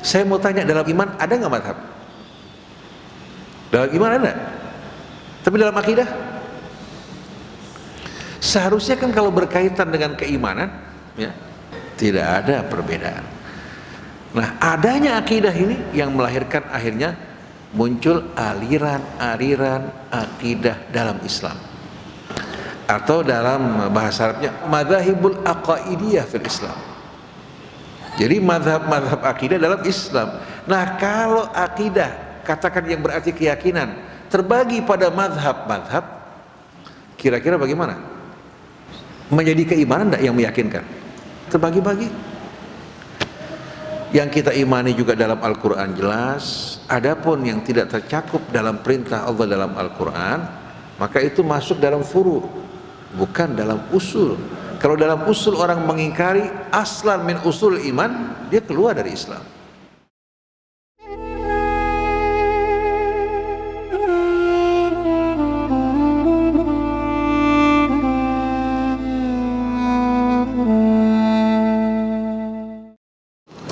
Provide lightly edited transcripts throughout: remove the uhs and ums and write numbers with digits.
Saya mau tanya, dalam iman ada nggak mazhab? Dalam iman ada, tapi dalam akidah seharusnya kan kalau berkaitan dengan keimanan, ya, tidak ada perbedaan. Nah, adanya akidah ini yang melahirkan akhirnya muncul aliran-aliran akidah dalam Islam, atau dalam bahasa Arabnya madzhabul aqaidiyah fil Islam. Jadi mazhab-mazhab akidah dalam Islam. Nah, kalau akidah, katakan yang berarti keyakinan, terbagi pada mazhab-mazhab, kira-kira bagaimana? Menjadi keimanan tidak yang meyakinkan? Terbagi-bagi. Yang kita imani juga dalam Al-Quran jelas. Adapun yang tidak tercakup dalam perintah Allah dalam Al-Quran, maka itu masuk dalam furu', bukan dalam usul. Kalau dalam usul orang mengingkari aslan min usul iman, dia keluar dari Islam.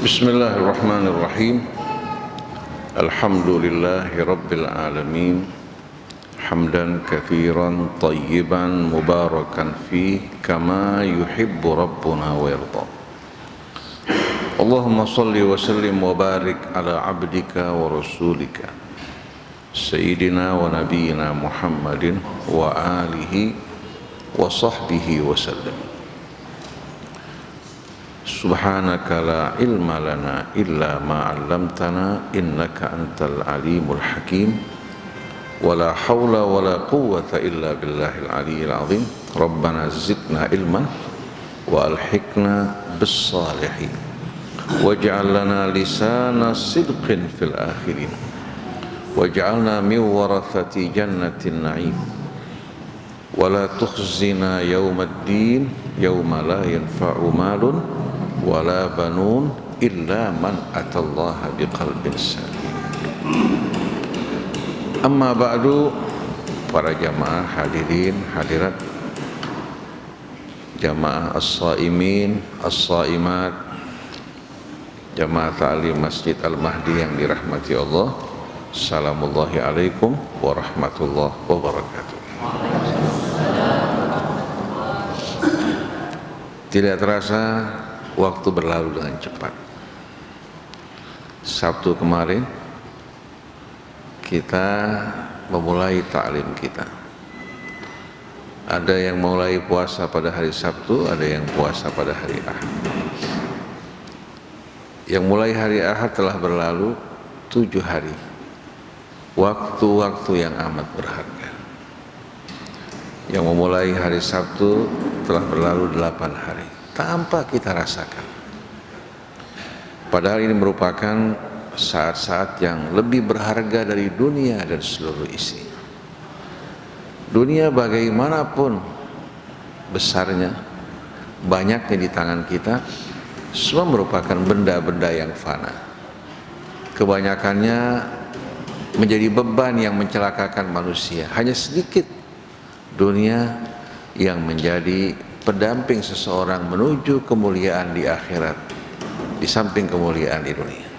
Bismillahirrahmanirrahim. Alhamdulillahi rabbil alamin. Hamdan katsiran tayyiban mubarakan fi kama yuhibbu rabbuna wa yarda. Allahumma salli wa sallim wa barik ala abdika wa rasulika sayyidina wa nabiyyina Muhammadin wa alihi wa sahbihi wa sallam. Subhanaka la ilma lana illa ma 'allamtana innaka antal alimul hakim. Wala haula wala quwwata illa billahil aliyyil azim. Rabbana zidna ilman wa alhiqna bis salihin waj'al lana lisana sidqin fil akhirin waj'alna min warathati jannatin na'im wala tukhzina yawmaddin yawma la yanfa'u malun wala banun illa man atallaha biqalbin salim. Amma ba'du, para jamaah hadirin hadirat, jamaah as-saimin as-saimat, jamaah ta'lim Masjid Al-Mahdi yang dirahmati Allah. Assalamullahi alaikum warahmatullahi wabarakatuh. Tidak terasa waktu berlalu dengan cepat. Sabtu kemarin kita memulai ta'lim kita. Ada yang mulai puasa pada hari Sabtu, ada yang puasa pada hari Ahad. Yang mulai hari Ahad telah berlalu 7 hari. Waktu-waktu yang amat berharga. Yang memulai hari Sabtu telah berlalu 8 hari tanpa kita rasakan. Padahal ini merupakan saat-saat yang lebih berharga dari dunia dan seluruh isinya. Dunia bagaimanapun besarnya, banyaknya di tangan kita, semua merupakan benda-benda yang fana. Kebanyakannya menjadi beban yang mencelakakan manusia. Hanya sedikit dunia yang menjadi pendamping seseorang menuju kemuliaan di akhirat, di samping kemuliaan di dunia.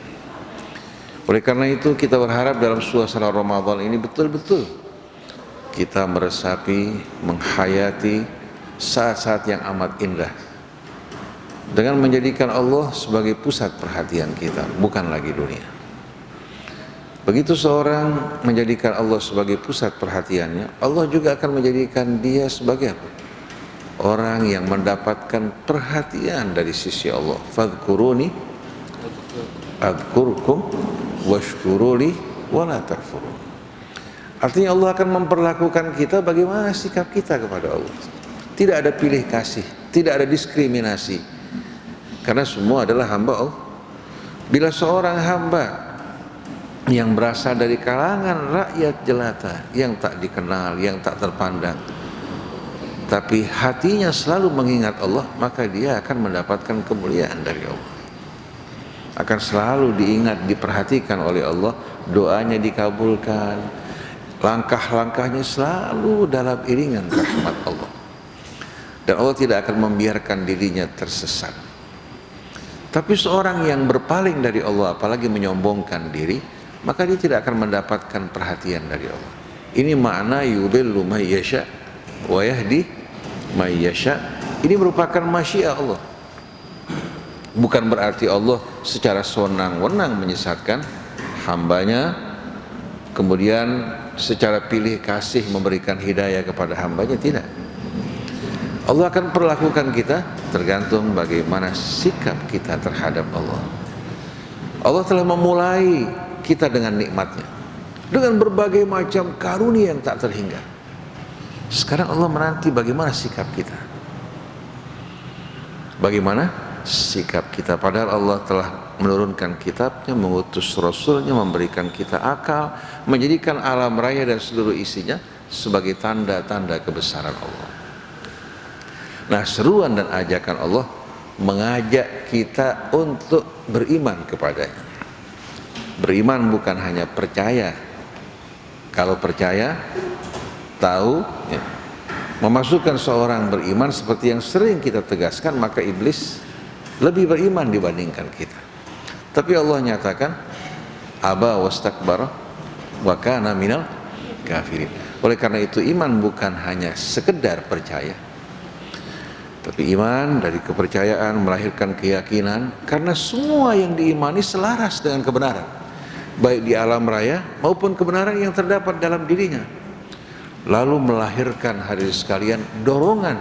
Oleh karena itu kita berharap dalam suasana Ramadan ini betul-betul kita meresapi, menghayati saat-saat yang amat indah dengan menjadikan Allah sebagai pusat perhatian kita, bukan lagi dunia. Begitu seorang menjadikan Allah sebagai pusat perhatiannya, Allah juga akan menjadikan dia sebagai apa? Orang yang mendapatkan perhatian dari sisi Allah. Fadhkuruni adzkurkum washkuruli wala takfurun. Artinya Allah akan memperlakukan kita bagaimana sikap kita kepada Allah. Tidak ada pilih kasih, tidak ada diskriminasi, karena semua adalah hamba Allah. Bila seorang hamba yang berasal dari kalangan rakyat jelata, yang tak dikenal, yang tak terpandang, tapi hatinya selalu mengingat Allah, maka dia akan mendapatkan kemuliaan dari Allah. Akan selalu diingat, diperhatikan oleh Allah, doanya dikabulkan, langkah-langkahnya selalu dalam iringan rahmat Allah. Dan Allah tidak akan membiarkan dirinya tersesat. Tapi seorang yang berpaling dari Allah, apalagi menyombongkan diri, maka dia tidak akan mendapatkan perhatian dari Allah. Ini makna yudhillu may yasha wa yahdi may yasha. Ini merupakan masyiah Allah. Bukan berarti Allah secara sewenang-wenang menyesatkan hambanya, kemudian secara pilih kasih memberikan hidayah kepada hambanya, tidak. Allah akan perlakukan kita tergantung bagaimana sikap kita terhadap Allah. Allah telah memulai kita dengan nikmatnya, dengan berbagai macam karunia yang tak terhingga. Sekarang Allah menanti bagaimana sikap kita. Bagaimana sikap kita, padahal Allah telah menurunkan kitabnya, mengutus rasulnya, memberikan kita akal, menjadikan alam raya dan seluruh isinya sebagai tanda-tanda kebesaran Allah. Nah, seruan dan ajakan Allah mengajak kita untuk beriman kepadanya. Beriman bukan hanya percaya. Kalau percaya, tahu, ya, memasukkan seorang beriman seperti yang sering kita tegaskan, maka iblis lebih beriman dibandingkan kita. Tapi Allah nyatakan, aba wastakbara wa kana minal kafirin. Oleh karena itu iman bukan hanya sekedar percaya, tapi iman dari kepercayaan melahirkan keyakinan, karena semua yang diimani selaras dengan kebenaran, baik di alam raya maupun kebenaran yang terdapat dalam dirinya. Lalu melahirkan hadirin sekalian dorongan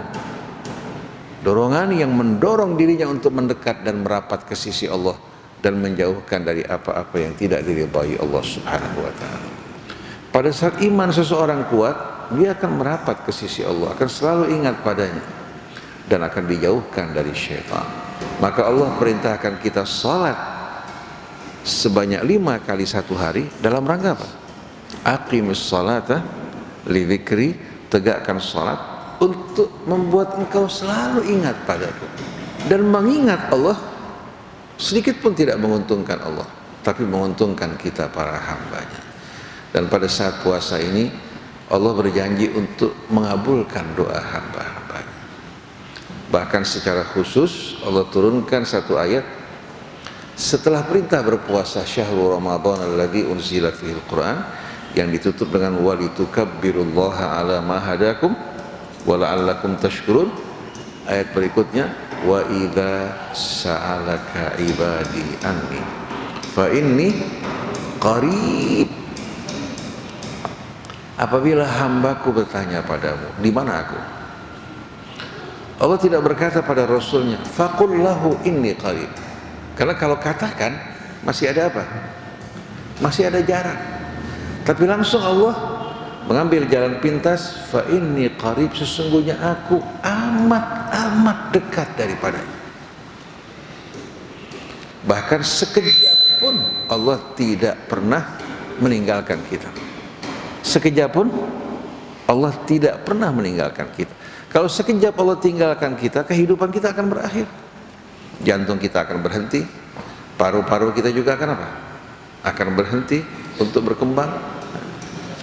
yang mendorong dirinya untuk mendekat dan merapat ke sisi Allah dan menjauhkan dari apa-apa yang tidak diridhai Allah Subhanahu wa taala. Pada saat iman seseorang kuat, dia akan merapat ke sisi Allah, akan selalu ingat padanya dan akan dijauhkan dari syaitan. Maka Allah perintahkan kita salat sebanyak 5 kali satu hari dalam rangka apa? Aqimus salata li dzikri, tegakkan salat untuk membuat engkau selalu ingat padaku. Dan mengingat Allah sedikit pun tidak menguntungkan Allah, tapi menguntungkan kita para hambanya. Dan pada saat puasa ini Allah berjanji untuk mengabulkan doa hamba-hambanya. Bahkan secara khusus Allah turunkan satu ayat setelah perintah berpuasa syahrul Ramadan alladzi unzila fihil Quran, yang ditutup dengan walitukabbirullaha ala ma hadakum wa la'allakum tashkurun. Ayat berikutnya, wa idza sa'alaka ibadi anni fa inni qarib. Apabila hambaku bertanya padamu, di mana aku? Allah tidak berkata pada Rasulnya, faqul lahu inni qarib. Karena kalau katakan masih ada apa? Masih ada jarak. Tapi langsung Allah mengambil jalan pintas, fa inni qarib, sesungguhnya aku amat dekat daripadanya. Bahkan sekejap pun Allah tidak pernah meninggalkan kita. Sekejap pun Allah tidak pernah meninggalkan kita. Kalau sekejap Allah tinggalkan kita, kehidupan kita akan berakhir. Jantung kita akan berhenti, paru-paru kita juga akan apa? Akan berhenti untuk berkembang.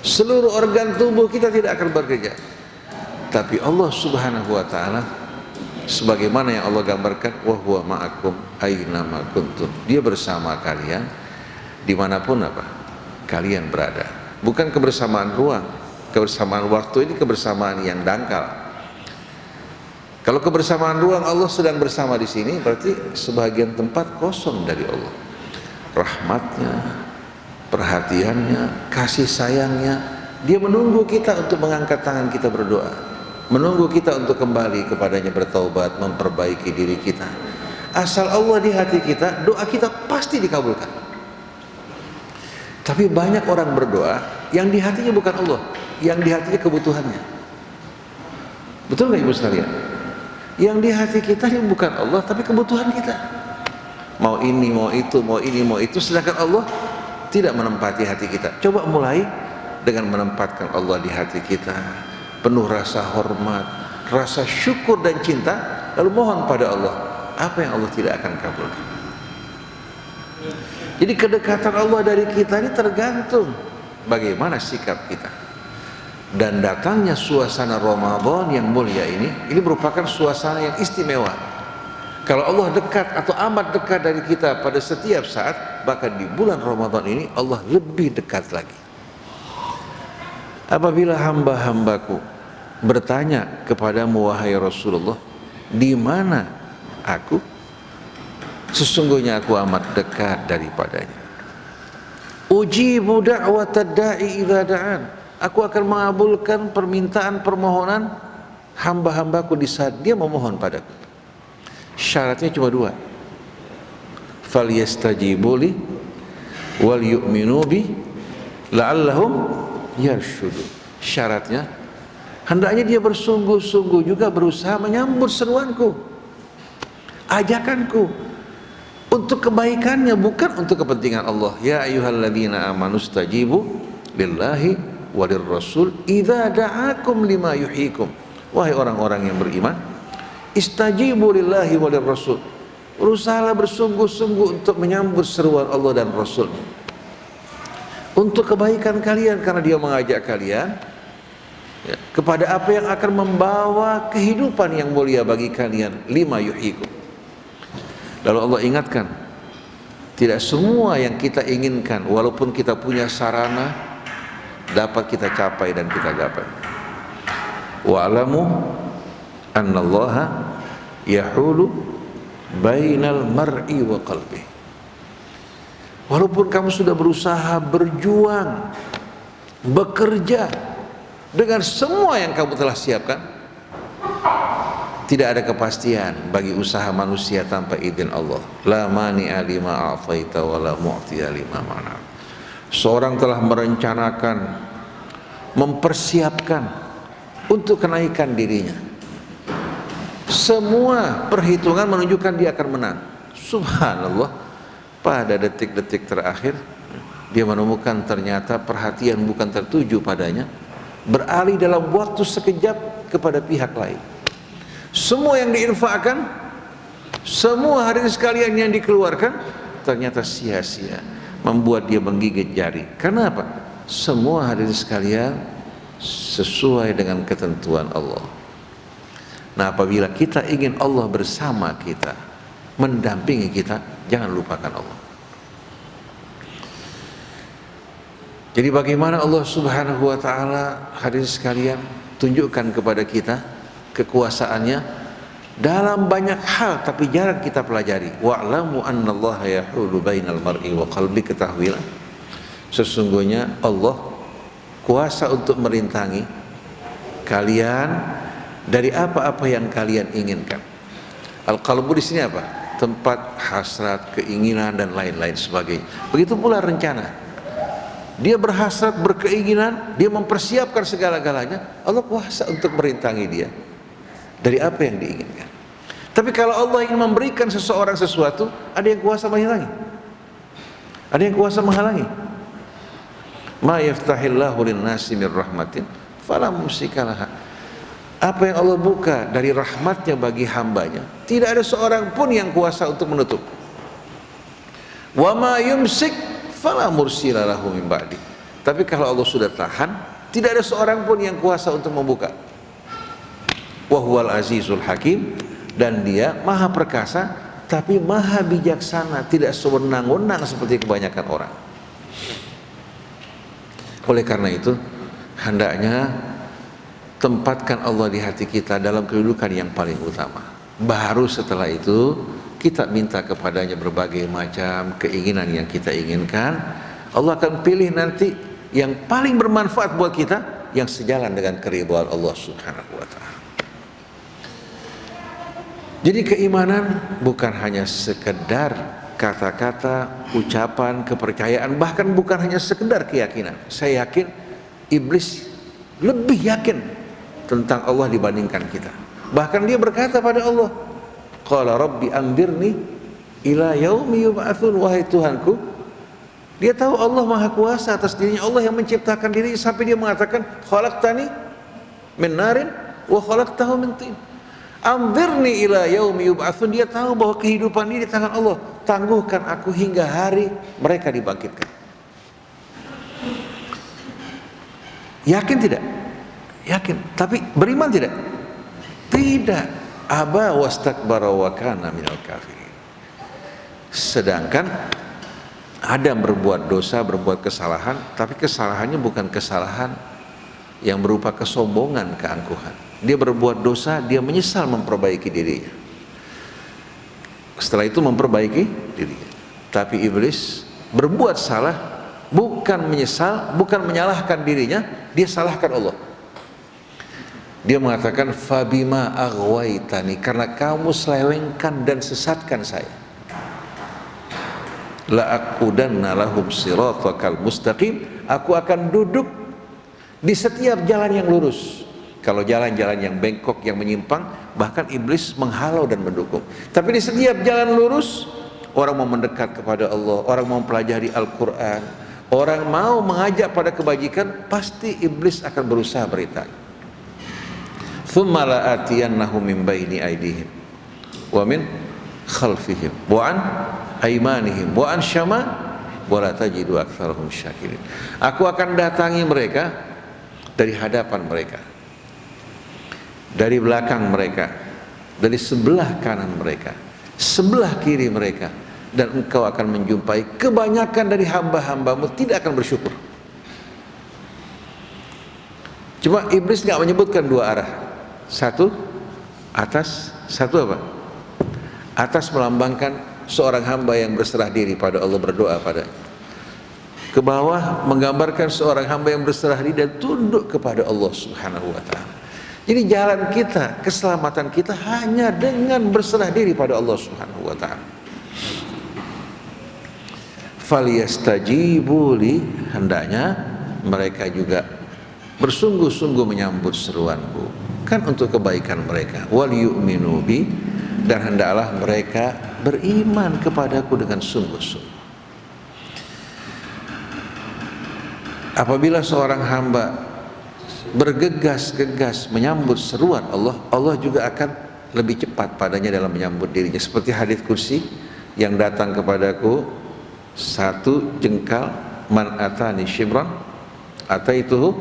Seluruh organ tubuh kita tidak akan bekerja. Tapi Allah Subhanahu wa taala, sebagaimana yang Allah gambarkan, wa huwa ma'akum aina ma kuntum. Dia bersama kalian dimanapun apa? Kalian berada. Bukan kebersamaan ruang, kebersamaan waktu ini kebersamaan yang dangkal. Kalau kebersamaan ruang Allah sedang bersama di sini, berarti sebagian tempat kosong dari Allah. Rahmatnya, perhatiannya, kasih sayangnya, Dia menunggu kita untuk mengangkat tangan kita berdoa, menunggu kita untuk kembali kepadanya bertaubat, memperbaiki diri kita. Asal Allah di hati kita, doa kita pasti dikabulkan. Tapi banyak orang berdoa yang di hatinya bukan Allah, yang di hatinya kebutuhannya. Betul nggak Ibu sekalian? Yang di hati kita ini bukan Allah, tapi kebutuhan kita. Mau ini, mau itu, mau ini, mau itu, sedangkan Allah tidak menempati hati kita. Coba mulai dengan menempatkan Allah di hati kita, penuh rasa hormat, rasa syukur dan cinta, lalu mohon pada Allah apa yang Allah tidak akan kabulkan. Jadi kedekatan Allah dari kita ini tergantung bagaimana sikap kita. Dan datangnya suasana Ramadan yang mulia ini merupakan suasana yang istimewa. Kalau Allah dekat atau amat dekat dari kita pada setiap saat, bahkan di bulan Ramadan ini Allah lebih dekat lagi. Apabila hamba-hambaku bertanya kepadamu wahai Rasulullah, di mana aku? Sesungguhnya aku amat dekat daripadanya. Ujibu da'watad da'i idza da'an. Aku akan mengabulkan permintaan permohonan hamba-hambaku di saat dia memohon padaku. Syaratnya cuma dua. Falyastajibu li wal yu'minu bi la'allahum yarsyudun. Syaratnya hendaknya dia bersungguh-sungguh juga berusaha menyambut seruanku, ajakanku, untuk kebaikannya, bukan untuk kepentingan Allah. Ya ayyuhalladzina amanu stajibu lillahi walir rasul idza da'akum lima yuhyikum. Wahai orang-orang yang beriman, istajibu lillahi walir rasul, berusahalah bersungguh-sungguh untuk menyambut seruan Allah dan Rasul untuk kebaikan kalian, karena dia mengajak kalian ya, kepada apa yang akan membawa kehidupan yang mulia bagi kalian. Lima yuhyikum. Lalu Allah ingatkan, tidak semua yang kita inginkan walaupun kita punya sarana dapat kita capai dan kita gapai. Wa'lamu annallaha yahulu bainal mar'i wa qalbi. Walaupun kamu sudah berusaha, berjuang, bekerja dengan semua yang kamu telah siapkan, tidak ada kepastian bagi usaha manusia tanpa izin Allah. La mani'a lima a'taita wa la mu'tiya lima mana'ta. Seorang telah merencanakan, mempersiapkan untuk kenaikan dirinya. Semua perhitungan menunjukkan dia akan menang. Subhanallah. Pada detik-detik terakhir dia menemukan ternyata perhatian bukan tertuju padanya, beralih dalam waktu sekejap kepada pihak lain. Semua yang diinfakkan, semua hadirin sekalian yang dikeluarkan ternyata sia-sia, membuat dia menggigit jari. Karena apa? Semua hadirin sekalian sesuai dengan ketentuan Allah. Nah, apabila kita ingin Allah bersama kita, mendampingi kita, jangan lupakan Allah. Jadi bagaimana Allah Subhanahu wa ta'ala, hadirin sekalian, tunjukkan kepada kita kekuasaannya dalam banyak hal, tapi jarang kita pelajari. Wa'lamu annallaha yahulu bainal mar'i wa qalbi. Ketahuilah sesungguhnya Allah kuasa untuk merintangi kalian dari apa-apa yang kalian inginkan. Al-qalbu di sini apa? Tempat hasrat, keinginan dan lain-lain sebagainya. Begitu pula rencana. Dia berhasrat, berkeinginan, dia mempersiapkan segala-galanya. Allah kuasa untuk merintangi dia dari apa yang diinginkan. Tapi kalau Allah ingin memberikan seseorang sesuatu, ada yang kuasa menghalangi, ada yang kuasa menghalangi. Ma yaftahillahu lin-nasi min rahmatin fala mumsikalaha. Apa yang Allah buka dari rahmatnya bagi hambanya, tidak ada seorang pun yang kuasa untuk menutup. Wa ma yumsik fala mursila lahu min ba'di. Tapi kalau Allah sudah tahan, tidak ada seorang pun yang kuasa untuk membuka. Wa huwal azizul hakim. Dan dia maha perkasa tapi maha bijaksana, tidak sewenang-wenang seperti kebanyakan orang. Oleh karena itu, hendaknya tempatkan Allah di hati kita dalam kedudukan yang paling utama. Baru setelah itu kita minta kepadanya berbagai macam keinginan yang kita inginkan. Allah akan pilih nanti yang paling bermanfaat buat kita, yang sejalan dengan keridhaan Allah Subhanahu wa ta'ala. Jadi keimanan bukan hanya sekedar kata-kata, ucapan, kepercayaan, bahkan bukan hanya sekedar keyakinan. Saya yakin iblis lebih yakin tentang Allah dibandingkan kita. Bahkan dia berkata pada Allah, qala rabbi anzirni ila yaumi yub'atsun. Wahai Tuhanku, dia tahu Allah maha kuasa atas dirinya, Allah yang menciptakan diri, sampai dia mengatakan khalaqtani min narin wa khalaqtahu min tin. Anzirni ila yaumi yub'atsun. Dia tahu bahwa kehidupan ini di tangan Allah. Tangguhkan aku hingga hari mereka dibangkitkan. Yakin tidak? Yakin. Tapi beriman tidak? Tidak. aba wastakbara wa kana minal kafirin. Sedangkan Adam berbuat dosa, berbuat kesalahan, tapi kesalahannya bukan kesalahan yang berupa kesombongan, keangkuhan. Dia berbuat dosa, dia menyesal memperbaiki dirinya. Setelah itu memperbaiki dirinya. Tapi iblis berbuat salah, bukan menyesal, bukan menyalahkan dirinya, dia salahkan Allah. Dia mengatakan fabima aghwaitani, karena kamu selewengkan dan sesatkan saya. La aqudanna lahum siratakal mustaqim, aku akan duduk di setiap jalan yang lurus. Kalau jalan-jalan yang bengkok, yang menyimpang, bahkan iblis menghalau dan mendukung. Tapi di setiap jalan lurus, orang mau mendekat kepada Allah, orang mau mempelajari Al-Quran, orang mau mengajak pada kebajikan, pasti iblis akan berusaha berintai. Thumma la'atiyannahum min baini aydihim wa min khalfihim wa an aymanihim wa an syama wa la tajidu aktsarahum syakirin. Aku akan datangi mereka dari hadapan mereka, dari belakang mereka, dari sebelah kanan mereka, sebelah kiri mereka, dan engkau akan menjumpai kebanyakan dari hamba-hambamu tidak akan bersyukur. Cuma iblis nggak menyebutkan dua arah, satu atas, satu apa? Atas melambangkan seorang hamba yang berserah diri pada Allah, berdoa padanya. Ke bawah menggambarkan seorang hamba yang berserah diri dan tunduk kepada Allah Subhanahu wa ta'ala. Jadi jalan kita, keselamatan kita hanya dengan berserah diri pada Allah Subhanahu wa ta'ala. Falyastajibu li, hendaknya mereka juga bersungguh-sungguh menyambut seruanku, kan untuk kebaikan mereka. Wal yu'minu bi, dan hendaklah mereka beriman kepadaku dengan sungguh-sungguh. Apabila seorang hamba bergegas-gegas menyambut seruan Allah, Allah juga akan lebih cepat padanya dalam menyambut dirinya. Seperti hadits kursi yang datang kepadaku satu jengkal, man atani shibran ataituhu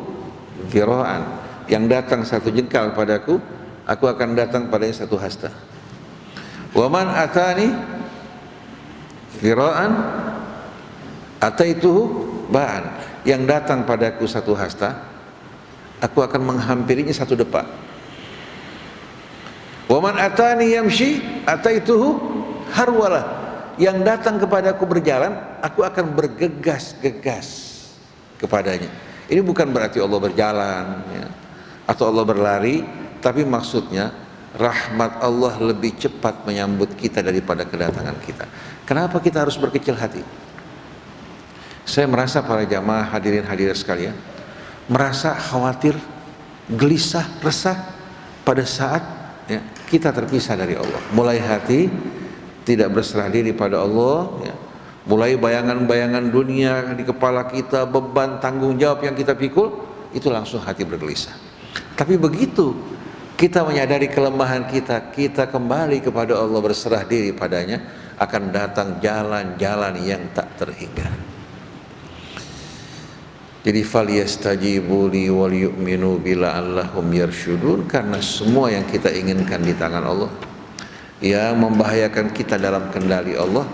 dhira'an, yang datang satu jengkal padaku, aku akan datang padanya satu hasta. Wa man atani dhira'an ataituhu ba'an, yang datang padaku satu hasta, aku akan menghampirinya satu depak. Wa man atani yamshi ataituhu harwalah, yang datang kepadaku berjalan, aku akan bergegas-gegas kepadanya. Ini bukan berarti Allah berjalan ya, atau Allah berlari, tapi maksudnya rahmat Allah lebih cepat menyambut kita daripada kedatangan kita. Kenapa kita harus berkecil hati? Saya merasa para jamaah hadirin hadirat sekalian merasa khawatir, gelisah, resah pada saat ya, kita terpisah dari Allah. Mulai hati tidak berserah diri pada Allah ya. Mulai bayangan-bayangan dunia di kepala kita, beban tanggung jawab yang kita pikul, itu langsung hati bergelisah. Tapi begitu kita menyadari kelemahan kita, kita kembali kepada Allah, berserah diri padanya, akan datang jalan-jalan yang tak terhingga. Jadi falyastajibu li wal yu'minu bi la'allahum yarsyudun, karena semua yang kita inginkan di tangan Allah, yang membahayakan kita dalam kendali Allah,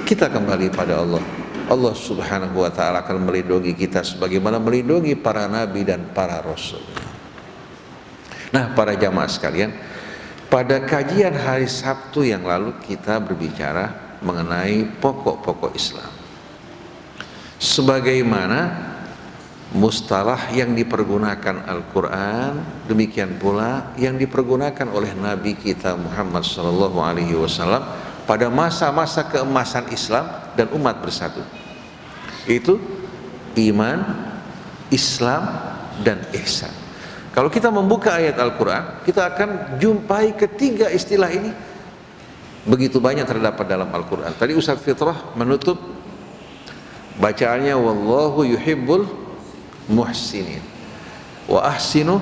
kita kembali pada Allah. Allah Subhanahu wa ta'ala akan melindungi kita sebagaimana melindungi para nabi dan para rasul. Nah, para jamaah sekalian, pada kajian hari Sabtu yang lalu kita berbicara mengenai pokok-pokok Islam, sebagaimana mustalah yang dipergunakan Al-Quran, demikian pula yang dipergunakan oleh Nabi kita Muhammad SAW pada masa-masa keemasan Islam dan umat bersatu. Itu iman, Islam, dan ihsan. Kalau kita membuka ayat Al-Quran, kita akan jumpai ketiga istilah ini begitu banyak terdapat dalam Al-Quran. Tadi Ustaz Fitrah menutup bacaannya, wallahu yuhibbul muhsinin wa ahsinu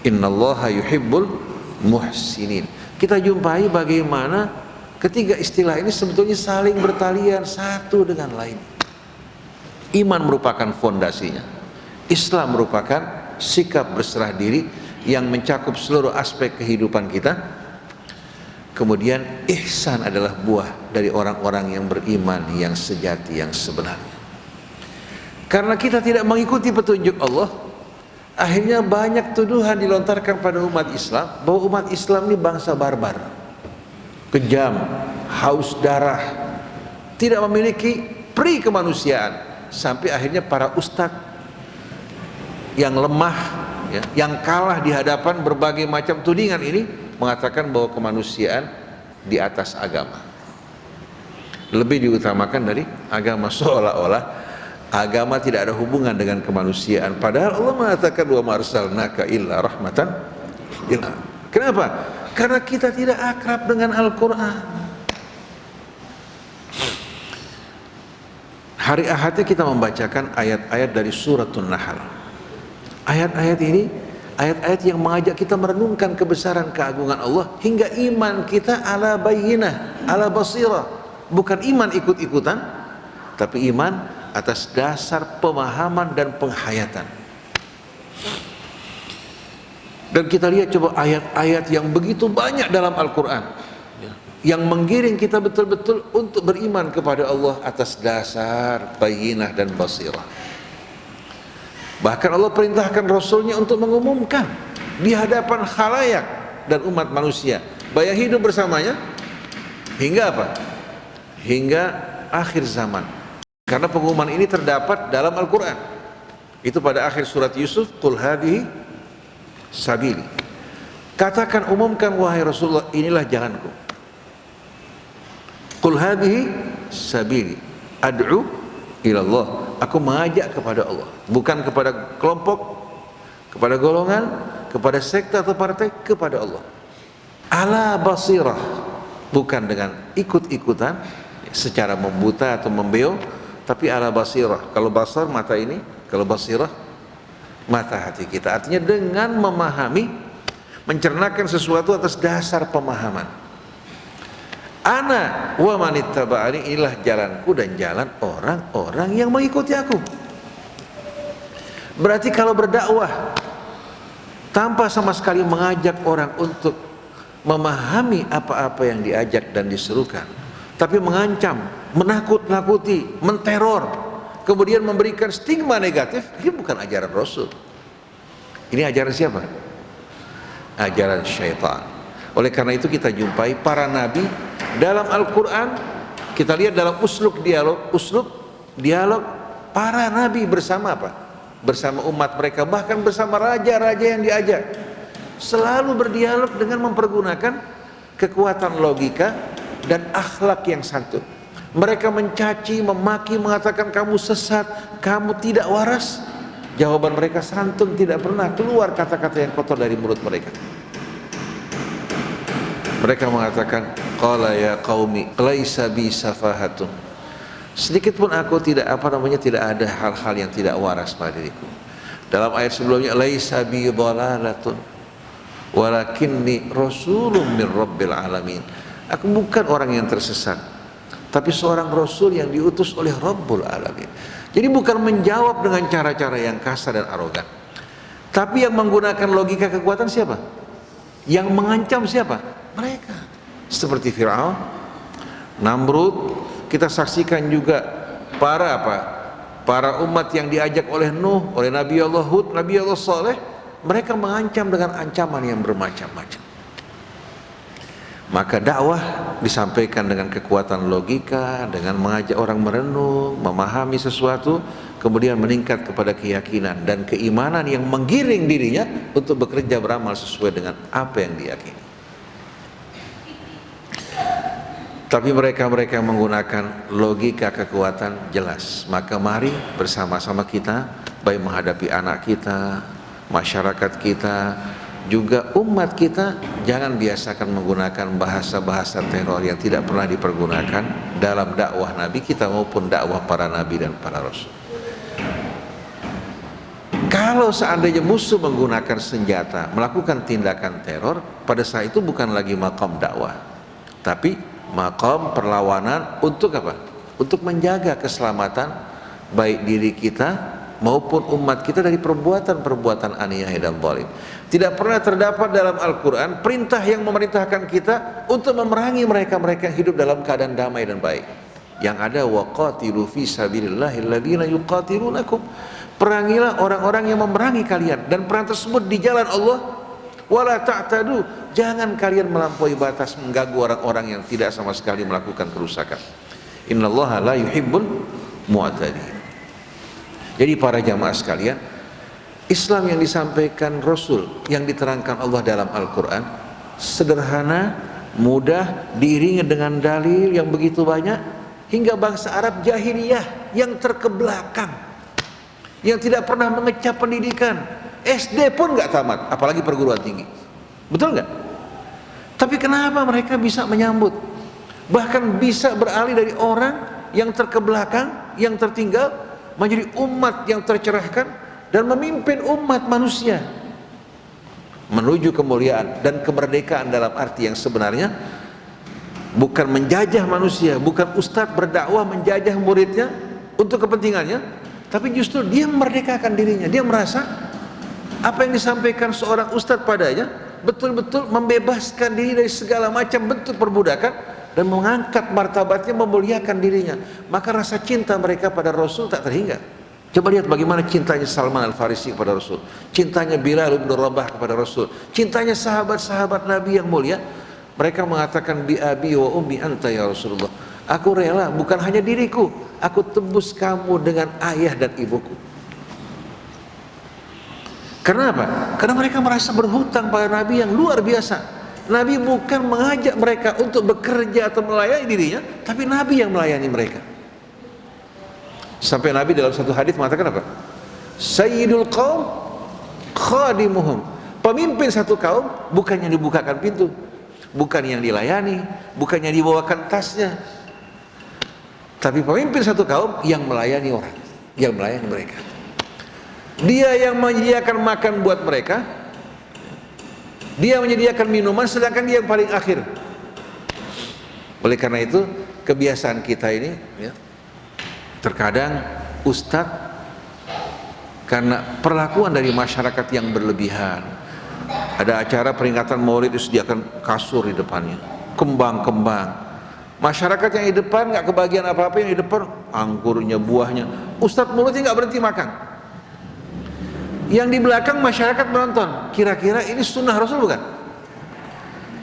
innallaha yuhibbul muhsinin. Kita jumpai bagaimana ketiga istilah ini sebetulnya saling bertalian satu dengan lain. Iman merupakan fondasinya, Islam merupakan sikap berserah diri yang mencakup seluruh aspek kehidupan kita, Kemudian ihsan adalah buah dari orang-orang yang beriman yang sejati, yang sebenarnya. Karena kita tidak mengikuti petunjuk Allah, akhirnya banyak tuduhan dilontarkan pada umat Islam bahwa umat Islam ini bangsa barbar, kejam, haus darah, tidak memiliki peri kemanusiaan, sampai akhirnya para ustadz yang lemah, ya, yang kalah di hadapan berbagai macam tudingan ini mengatakan bahwa kemanusiaan di atas agama, lebih diutamakan dari agama, seolah-olah agama tidak ada hubungan dengan kemanusiaan, padahal Allah mengatakan wa ma arsalnaka illa rahmatan lil alamin. Kenapa? Karena kita tidak akrab dengan Al-Quran. Hari Ahadnya kita membacakan ayat-ayat dari Suratun Nahl. Ayat-ayat ini ayat-ayat yang mengajak kita merenungkan kebesaran keagungan Allah, hingga iman kita ala bayyinah, ala basirah, bukan iman ikut-ikutan, tapi iman atas dasar pemahaman dan penghayatan. Dan kita lihat coba ayat-ayat yang begitu banyak dalam Al-Quran, yang menggiring kita betul-betul untuk beriman kepada Allah atas dasar bayyinah dan basirah. Bahkan Allah perintahkan Rasulnya untuk mengumumkan di hadapan khalayak dan umat manusia bahwa hidup bersamanya hingga apa? Hingga akhir zaman. Karena pengumuman ini terdapat dalam Al-Quran. Itu pada akhir surat Yusuf, qul hadhihi sabili. Katakan, umumkan wahai Rasulullah, inilah jalanku. Qul hadhihi sabili ad'u ilallah. Aku mengajak kepada Allah, bukan kepada kelompok, kepada golongan, kepada sekte atau partai, kepada Allah. Ala basirah, bukan dengan ikut-ikutan secara membuta atau membeo, tapi ala basirah. Kalau basar mata ini, kalau basirah mata hati kita. Artinya dengan memahami, mencernakan sesuatu atas dasar pemahaman. Ana wa manittaba'ani, inilah jalanku dan jalan orang-orang yang mengikuti aku. Berarti kalau berdakwah tanpa sama sekali mengajak orang untuk memahami apa-apa yang diajak dan diserukan, tapi mengancam, menakut-nakuti, menteror, kemudian memberikan stigma negatif, ini bukan ajaran Rasul. Ini ajaran siapa? Ajaran syaitan. Oleh karena itu kita jumpai para nabi dalam Al-Quran, kita lihat dalam uslub dialog para nabi bersama apa? Bersama umat mereka, bahkan bersama raja-raja yang diajak, selalu berdialog dengan mempergunakan kekuatan logika dan akhlak yang santun. Mereka mencaci, memaki, mengatakan kamu sesat, kamu tidak waras. Jawaban mereka santun, tidak pernah keluar kata-kata yang kotor dari mulut mereka. Mereka mengatakan, qala ya qaumi laisa bi safahatun. Sedikit pun aku tidak tidak ada hal-hal yang tidak waras pada diriku. Dalam ayat sebelumnya, laisa bi dhalalatun walakinni rasulun min rabbil alamin. Aku bukan orang yang tersesat, tapi seorang rasul yang diutus oleh Rabbul Alamin. Jadi bukan menjawab dengan cara-cara yang kasar dan arogan, tapi yang menggunakan logika kekuatan siapa? Yang mengancam siapa? Mereka. Seperti Fir'aun, Namrud. Kita saksikan juga para umat yang diajak oleh Nuh, oleh Nabi Allah Hud, Nabi Allah Saleh. Mereka mengancam dengan ancaman yang bermacam-macam. Maka dakwah disampaikan dengan kekuatan logika, dengan mengajak orang merenung, memahami sesuatu, kemudian meningkat kepada keyakinan dan keimanan yang menggiring dirinya untuk bekerja beramal sesuai dengan apa yang diyakini. Tapi mereka menggunakan logika kekuatan jelas. Maka mari bersama-sama kita, baik menghadapi anak kita, masyarakat kita, juga umat kita, jangan biasakan menggunakan bahasa-bahasa teror yang tidak pernah dipergunakan dalam dakwah Nabi kita maupun dakwah para Nabi dan para Rasul. Kalau seandainya musuh menggunakan senjata, melakukan tindakan teror, pada saat itu bukan lagi maqam dakwah, tapi maqam perlawanan untuk apa? Untuk menjaga keselamatan baik diri kita maupun umat kita dari perbuatan-perbuatan aniaya dan zalim. Tidak pernah terdapat dalam Al-Quran perintah yang memerintahkan kita untuk memerangi mereka-mereka yang hidup dalam keadaan damai dan baik. Yang ada waqatilu fi sabilillahi alladziina yuqatilunakum. Perangilah orang-orang yang memerangi kalian, dan perang tersebut di jalan Allah. Wala ta'tadu, jangan kalian melampaui batas mengganggu orang-orang yang tidak sama sekali melakukan kerusakan. Innallaha la yuhibbul mu'tadin. Jadi para jamaah sekalian, Islam yang disampaikan Rasul, yang diterangkan Allah dalam Al-Quran, sederhana, mudah, diiringi dengan dalil yang begitu banyak, hingga bangsa Arab jahiliyah yang terkebelakang, yang tidak pernah mengecap pendidikan, SD pun nggak tamat, apalagi perguruan tinggi. Betul nggak? Tapi kenapa mereka bisa menyambut, bahkan bisa beralih dari orang yang terkebelakang, yang tertinggal, menjadi umat yang tercerahkan dan memimpin umat manusia menuju kemuliaan dan kemerdekaan dalam arti yang sebenarnya, bukan menjajah manusia, bukan ustadz berdakwah menjajah muridnya untuk kepentingannya, tapi justru dia memerdekakan dirinya. Dia merasa apa yang disampaikan seorang ustadz padanya betul-betul membebaskan diri dari segala macam bentuk perbudakan dan mengangkat martabatnya, memuliakan dirinya. Maka rasa cinta mereka pada Rasul tak terhingga. Coba lihat bagaimana cintanya Salman Al-Farisi kepada Rasul, cintanya Bilal bin Rabah kepada Rasul, cintanya sahabat-sahabat Nabi yang mulia. Mereka mengatakan, bi abi wa ummi anta ya Rasulullah. Aku rela, bukan hanya diriku, aku tebus kamu dengan ayah dan ibuku. Kenapa? Karena mereka merasa berhutang pada Nabi yang luar biasa. Nabi bukan mengajak mereka untuk bekerja atau melayani dirinya, tapi Nabi yang melayani mereka. Sampai Nabi dalam satu hadis mengatakan apa? Sayyidul qaum khadimuhum. Pemimpin satu kaum bukan yang dibukakan pintu, bukan yang dilayani, bukan yang dibawakan tasnya, tapi pemimpin satu kaum yang melayani orang, yang melayani mereka. Dia yang menyediakan makan buat mereka, dia menyediakan minuman, sedangkan dia yang paling akhir. Oleh karena itu, kebiasaan kita ini ya, terkadang ustadz karena perlakuan dari masyarakat yang berlebihan, ada acara peringatan maulid disediakan kasur di depannya, kembang-kembang. Masyarakat yang di depan nggak kebagian apa-apa, yang di depan anggurnya, buahnya. Ustadz mulutnya nggak berhenti makan. Yang di belakang masyarakat menonton. Kira-kira ini sunnah Rasul bukan?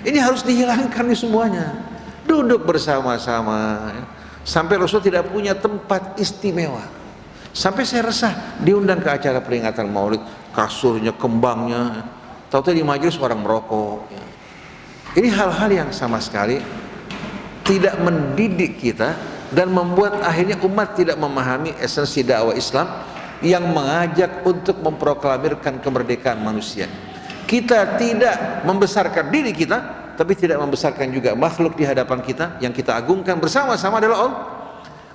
Ini harus dihilangkan nih semuanya. Duduk bersama-sama. Sampai Rasul tidak punya tempat istimewa. Sampai saya resah diundang ke acara peringatan maulid, kasurnya, kembangnya. Tahu-tahu di majelis orang merokok. Ini hal-hal yang sama sekali tidak mendidik kita dan membuat akhirnya umat tidak memahami esensi dakwah Islam yang mengajak untuk memproklamirkan kemerdekaan manusia. Kita tidak membesarkan diri kita, tapi tidak membesarkan juga makhluk di hadapan kita. Yang kita agungkan bersama-sama adalah Allah.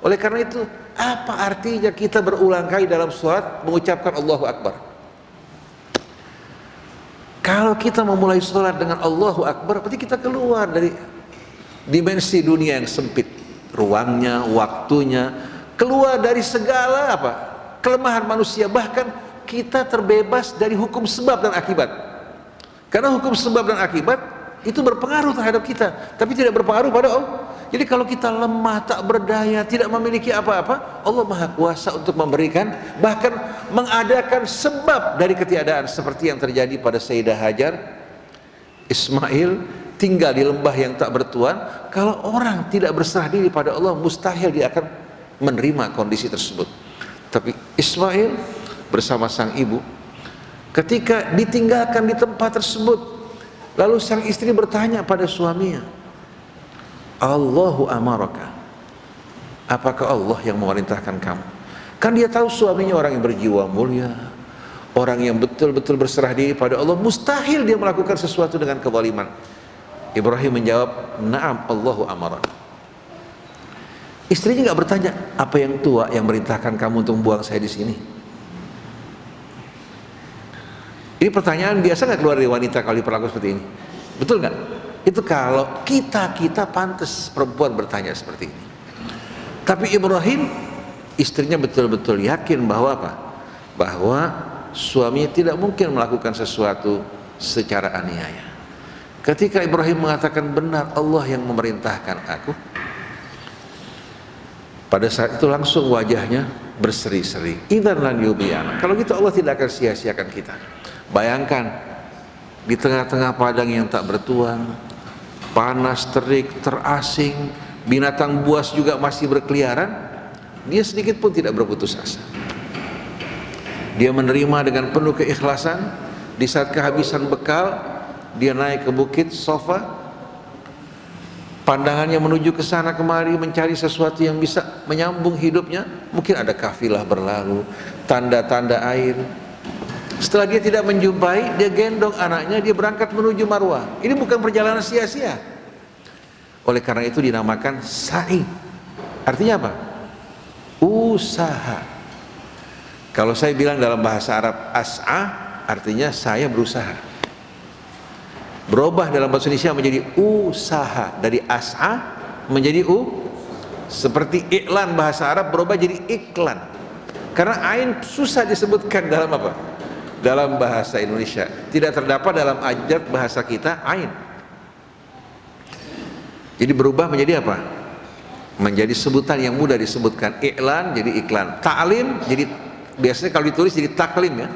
Oleh karena itu, apa artinya kita berulang kali dalam sholat mengucapkan Allahu Akbar? Kalau kita memulai sholat dengan Allahu Akbar, berarti kita keluar dari dimensi dunia yang sempit, ruangnya, waktunya, keluar dari segala apa? Kelemahan manusia, bahkan kita terbebas dari hukum sebab dan akibat. Karena hukum sebab dan akibat itu berpengaruh terhadap kita, tapi tidak berpengaruh pada Allah. Jadi kalau kita lemah, tak berdaya, tidak memiliki apa-apa, Allah Maha Kuasa untuk memberikan, bahkan mengadakan sebab dari ketiadaan, seperti yang terjadi pada Sayyidah Hajar. Ismail tinggal di lembah yang tak bertuan. Kalau orang tidak berserah diri pada Allah, mustahil dia akan menerima kondisi tersebut. Tapi Ismail bersama sang ibu, ketika ditinggalkan di tempat tersebut, lalu sang istri bertanya pada suaminya, Allahu amaraka, apakah Allah yang memerintahkan kamu? Kan dia tahu suaminya orang yang berjiwa mulia, orang yang betul-betul berserah diri pada Allah, mustahil dia melakukan sesuatu dengan kezaliman. Ibrahim menjawab, na'am, Allahu amaraka. Istrinya nggak bertanya, apa yang tua yang merintahkan kamu untuk membuang saya di sini? Ini pertanyaan biasa nggak keluar dari wanita kalau diperlakukan seperti ini? Betul nggak? Itu kalau kita pantas perempuan bertanya seperti ini. Tapi Ibrahim, istrinya betul-betul yakin bahwa apa? bahwa suaminya tidak mungkin melakukan sesuatu secara aniaya. Ketika Ibrahim mengatakan benar Allah yang memerintahkan aku, pada saat itu langsung wajahnya berseri-seri. Idzan lan yubiana. Kalau gitu Allah tidak akan sia-siakan kita. Bayangkan di tengah-tengah padang yang tak bertuan, panas, terik, terasing, binatang buas juga masih berkeliaran, dia sedikit pun tidak berputus asa. Dia menerima dengan penuh keikhlasan. Di saat kehabisan bekal, dia naik ke bukit Safa, pandangannya menuju ke sana kemari mencari sesuatu yang bisa menyambung hidupnya. Mungkin ada kafilah berlalu, tanda-tanda air. Setelah dia tidak menjumpai, dia gendong anaknya, dia berangkat menuju Marwah. Ini bukan perjalanan sia-sia. Oleh karena itu dinamakan sa'i. Artinya apa? Usaha. Kalau saya bilang dalam bahasa Arab as'a, artinya saya berusaha. Berubah dalam bahasa Indonesia menjadi usaha, dari as'a menjadi seperti iklan bahasa Arab berubah jadi iklan. Karena ain susah disebutkan dalam apa? Dalam bahasa Indonesia. Tidak terdapat dalam abjad bahasa kita ain. Jadi berubah menjadi apa? Menjadi sebutan yang mudah disebutkan. Iklan jadi iklan. Ta'lim jadi, biasanya kalau ditulis jadi taklim ya.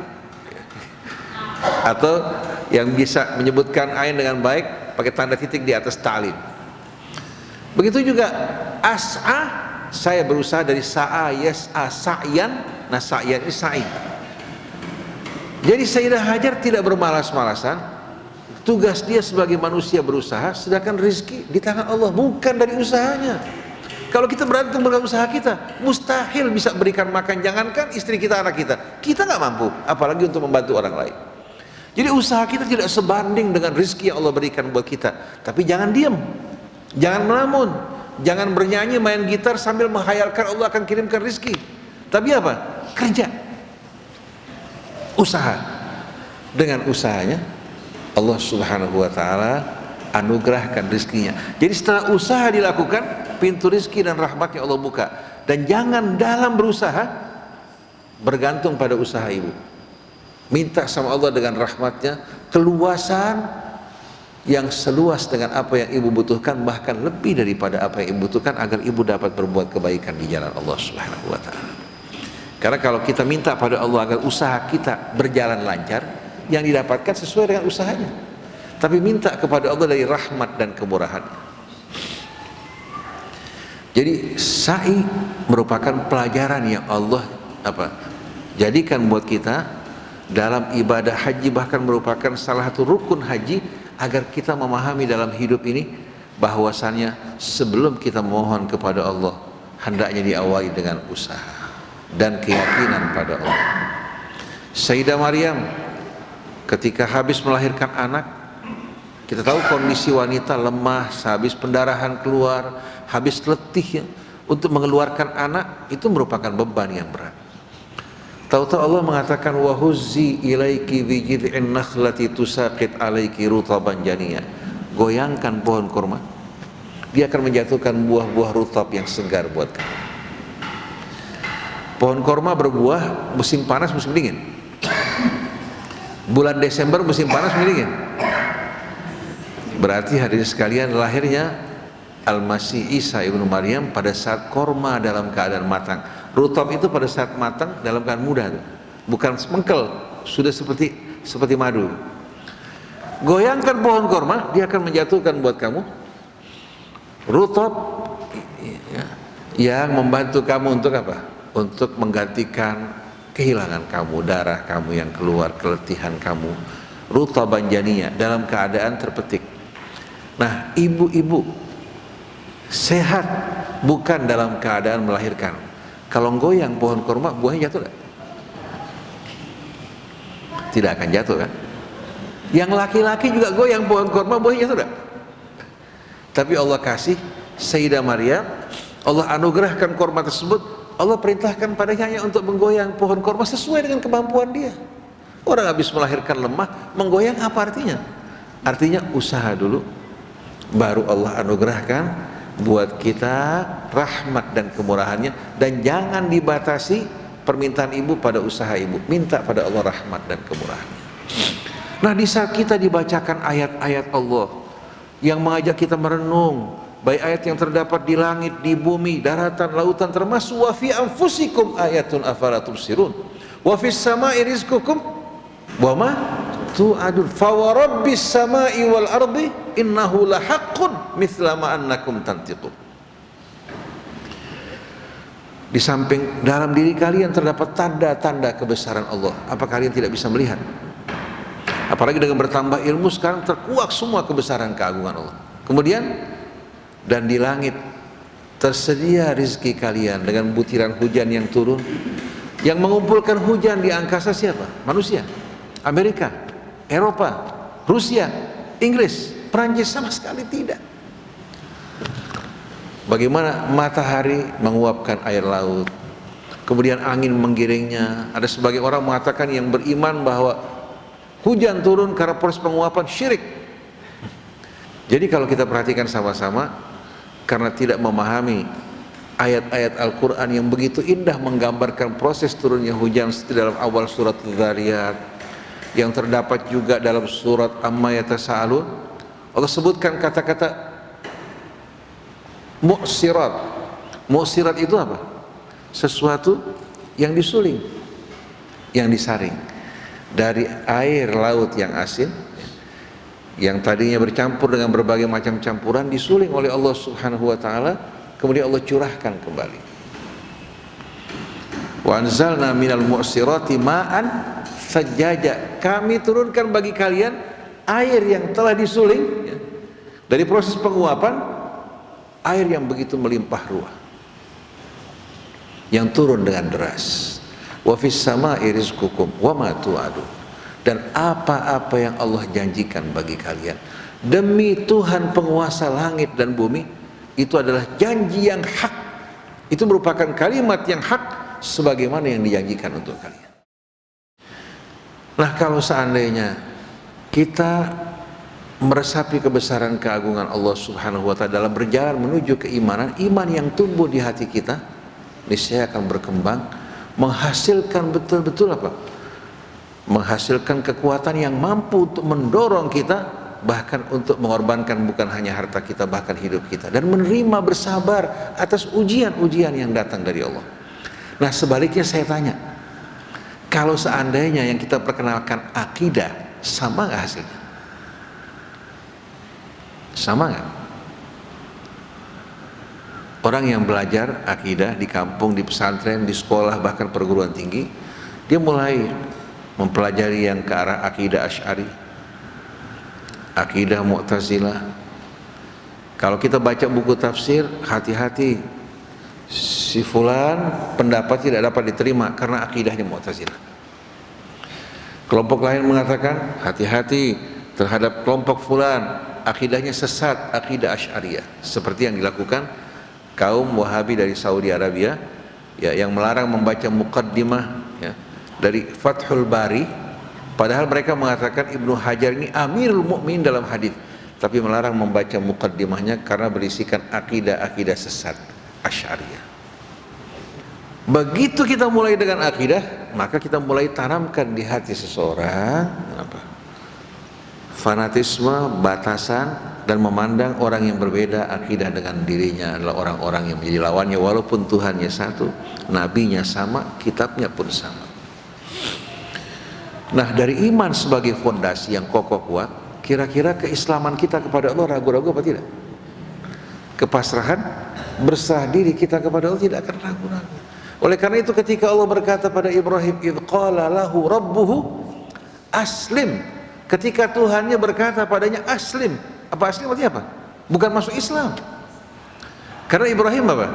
Atau yang bisa menyebutkan ain dengan baik pakai tanda titik di atas ta'lim. Begitu juga as'a, saya berusaha dari sa'a yas'a sa'yan. Nah sa'yan ini sa'i. Jadi Sayyidah Hajar tidak bermalas-malasan. Tugas dia sebagai manusia berusaha, sedangkan rezeki di tangan Allah, bukan dari usahanya. Kalau kita bergantung dengan usaha kita, mustahil bisa berikan makan. Jangankan istri kita, anak kita nggak mampu, apalagi untuk membantu orang lain. Jadi usaha kita tidak sebanding dengan rezeki yang Allah berikan buat kita. Tapi jangan diam, jangan melamun, jangan bernyanyi main gitar sambil menghayalkan Allah akan kirimkan rezeki. Tapi apa? Kerja, usaha. Dengan usahanya Allah Subhanahu wa ta'ala anugerahkan rezekinya. Jadi setelah usaha dilakukan, pintu rezeki dan rahmatnya Allah buka. Dan jangan dalam berusaha bergantung pada usaha ibu. Minta sama Allah dengan rahmatnya keluasan yang seluas dengan apa yang ibu butuhkan, bahkan lebih daripada apa yang ibu butuhkan, agar ibu dapat berbuat kebaikan di jalan Allah Subhanahu wa ta'ala. Karena kalau kita minta pada Allah agar usaha kita berjalan lancar, yang didapatkan sesuai dengan usahanya. Tapi minta kepada Allah dari rahmat dan kemurahan. Jadi sa'i merupakan pelajaran yang Allah jadikan buat kita dalam ibadah haji, bahkan merupakan salah satu rukun haji, agar kita memahami dalam hidup ini bahwasannya sebelum kita memohon kepada Allah, hendaknya diawali dengan usaha dan keyakinan pada Allah. Sayyidah Maryam ketika habis melahirkan anak, kita tahu kondisi wanita lemah, habis pendarahan keluar, habis letih ya, untuk mengeluarkan anak itu merupakan beban yang berat. Tahu-tahu Allah mengatakan wa huzzi ilaiki bi jid'in nakhlati tusaqit alaiki rutaban janiyya. Goyangkan pohon kurma, dia akan menjatuhkan buah-buah rutab yang segar buat kamu. Pohon kurma berbuah musim panas, musim dingin. Bulan Desember musim panas, musim dingin. Berarti hadirin sekalian, lahirnya Al-Masih Isa ibnu Maryam pada saat korma dalam keadaan matang. Rutab itu pada saat matang dalam keadaan muda, bukan mengkel, sudah seperti madu. Goyangkan pohon korma, dia akan menjatuhkan buat kamu rutab yang membantu kamu untuk apa? Untuk menggantikan kehilangan kamu, darah kamu yang keluar, keletihan kamu. Rutaban janiyya, dalam keadaan terpetik. Nah, ibu-ibu sehat bukan dalam keadaan melahirkan. Kalau goyang pohon kurma, buahnya jatuh tidak? Tidak akan jatuh kan? Yang laki-laki juga goyang pohon kurma, buahnya jatuh tidak? Tapi Allah kasih Sayyidah Maryam, Allah anugerahkan kurma tersebut, Allah perintahkan padanya hanya untuk menggoyang pohon kurma sesuai dengan kemampuan dia. Orang habis melahirkan lemah, menggoyang apa artinya? Artinya usaha dulu, baru Allah anugerahkan buat kita rahmat dan kemurahannya. Dan jangan dibatasi permintaan ibu pada usaha ibu, minta pada Allah rahmat dan kemurahan. Nah, di saat kita dibacakan ayat-ayat Allah yang mengajak kita merenung, baik ayat yang terdapat di langit, di bumi, daratan, lautan, termasuk wa fi anfusikum ayatun afala tubsirun wa fis sama'i rizqukum wa ma tu'adun fa wa rabbis sama'i wal ardi innahu lahaqqun mithla ma annakum tantiqun. Di samping dalam diri kalian terdapat tanda-tanda kebesaran Allah, apa kalian tidak bisa melihat? Apalagi dengan bertambah ilmu sekarang terkuak semua kebesaran keagungan Allah. Kemudian, dan di langit tersedia rizki kalian dengan butiran hujan yang turun. Yang mengumpulkan hujan di angkasa siapa? Manusia, Amerika, Eropa, Rusia, Inggris, Perancis sama sekali tidak. Bagaimana matahari menguapkan air laut, kemudian angin menggiringnya. Ada sebagian orang mengatakan yang beriman bahwa hujan turun karena proses penguapan, syirik. Jadi kalau kita perhatikan sama-sama, karena tidak memahami ayat-ayat Al-Quran yang begitu indah menggambarkan proses turunnya hujan seperti dalam awal surat Dzariyat, yang terdapat juga dalam surat Amma Yatasaalun, Allah sebutkan kata-kata mu'sirat. Mu'sirat itu apa? Sesuatu yang disuling, yang disaring dari air laut yang asin, yang tadinya bercampur dengan berbagai macam campuran, disuling oleh Allah Subhanahu wa taala, kemudian Allah curahkan kembali. Wa anzalna minal mu'sirati ma'an sajjaja. Kami turunkan bagi kalian air yang telah disuling ya, dari proses penguapan, air yang begitu melimpah ruah, yang turun dengan deras. Wa fis sama'i rizqukum wa ma tu'adun. Dan apa-apa yang Allah janjikan bagi kalian, demi Tuhan penguasa langit dan bumi, itu adalah janji yang hak. Itu merupakan kalimat yang hak sebagaimana yang dijanjikan untuk kalian. Nah, kalau seandainya kita meresapi kebesaran keagungan Allah Subhanahu wa taala dalam berjalan menuju keimanan, iman yang tumbuh di hati kita niscaya akan berkembang, menghasilkan betul-betul apa? Menghasilkan kekuatan yang mampu untuk mendorong kita, bahkan untuk mengorbankan bukan hanya harta kita, bahkan hidup kita, dan menerima bersabar atas ujian-ujian yang datang dari Allah. Nah, sebaliknya saya tanya, kalau seandainya yang kita perkenalkan akidah, sama nggak hasilnya? Sama nggak? Orang yang belajar akidah di kampung, di pesantren, di sekolah, bahkan perguruan tinggi, dia mulai mempelajari yang ke arah akidah Asy'ari, akidah Mu'tazilah. Kalau kita baca buku tafsir, hati-hati, si fulan pendapat tidak dapat diterima karena akidahnya Mu'tazilah. Kelompok lain mengatakan hati-hati terhadap kelompok fulan, akidahnya sesat, akidah Asy'ariyah, seperti yang dilakukan kaum Wahabi dari Saudi Arabia ya, yang melarang membaca muqaddimah ya, dari Fathul Bari, padahal mereka mengatakan Ibnu Hajar ini Amirul Mukminin dalam hadis, tapi melarang membaca muqaddimahnya karena berisikan akidah-akidah sesat Asy'ariyah. Begitu kita mulai dengan akidah, maka kita mulai tanamkan di hati seseorang apa? Fanatisme, batasan, dan memandang orang yang berbeda akidah dengan dirinya adalah orang-orang yang menjadi lawannya, walaupun Tuhannya satu, nabinya sama, kitabnya pun sama. Nah, dari iman sebagai fondasi yang kokoh kuat, kira-kira keislaman kita kepada Allah ragu-ragu apa tidak? Kepasrahan, berserah diri kita kepada Allah tidak akan ragu-ragu. Oleh karena itu ketika Allah berkata pada Ibrahim, idh qala lahu rabbuhu aslim, ketika Tuhannya berkata padanya aslim, apa aslim artinya apa? Bukan masuk Islam. Karena Ibrahim apa?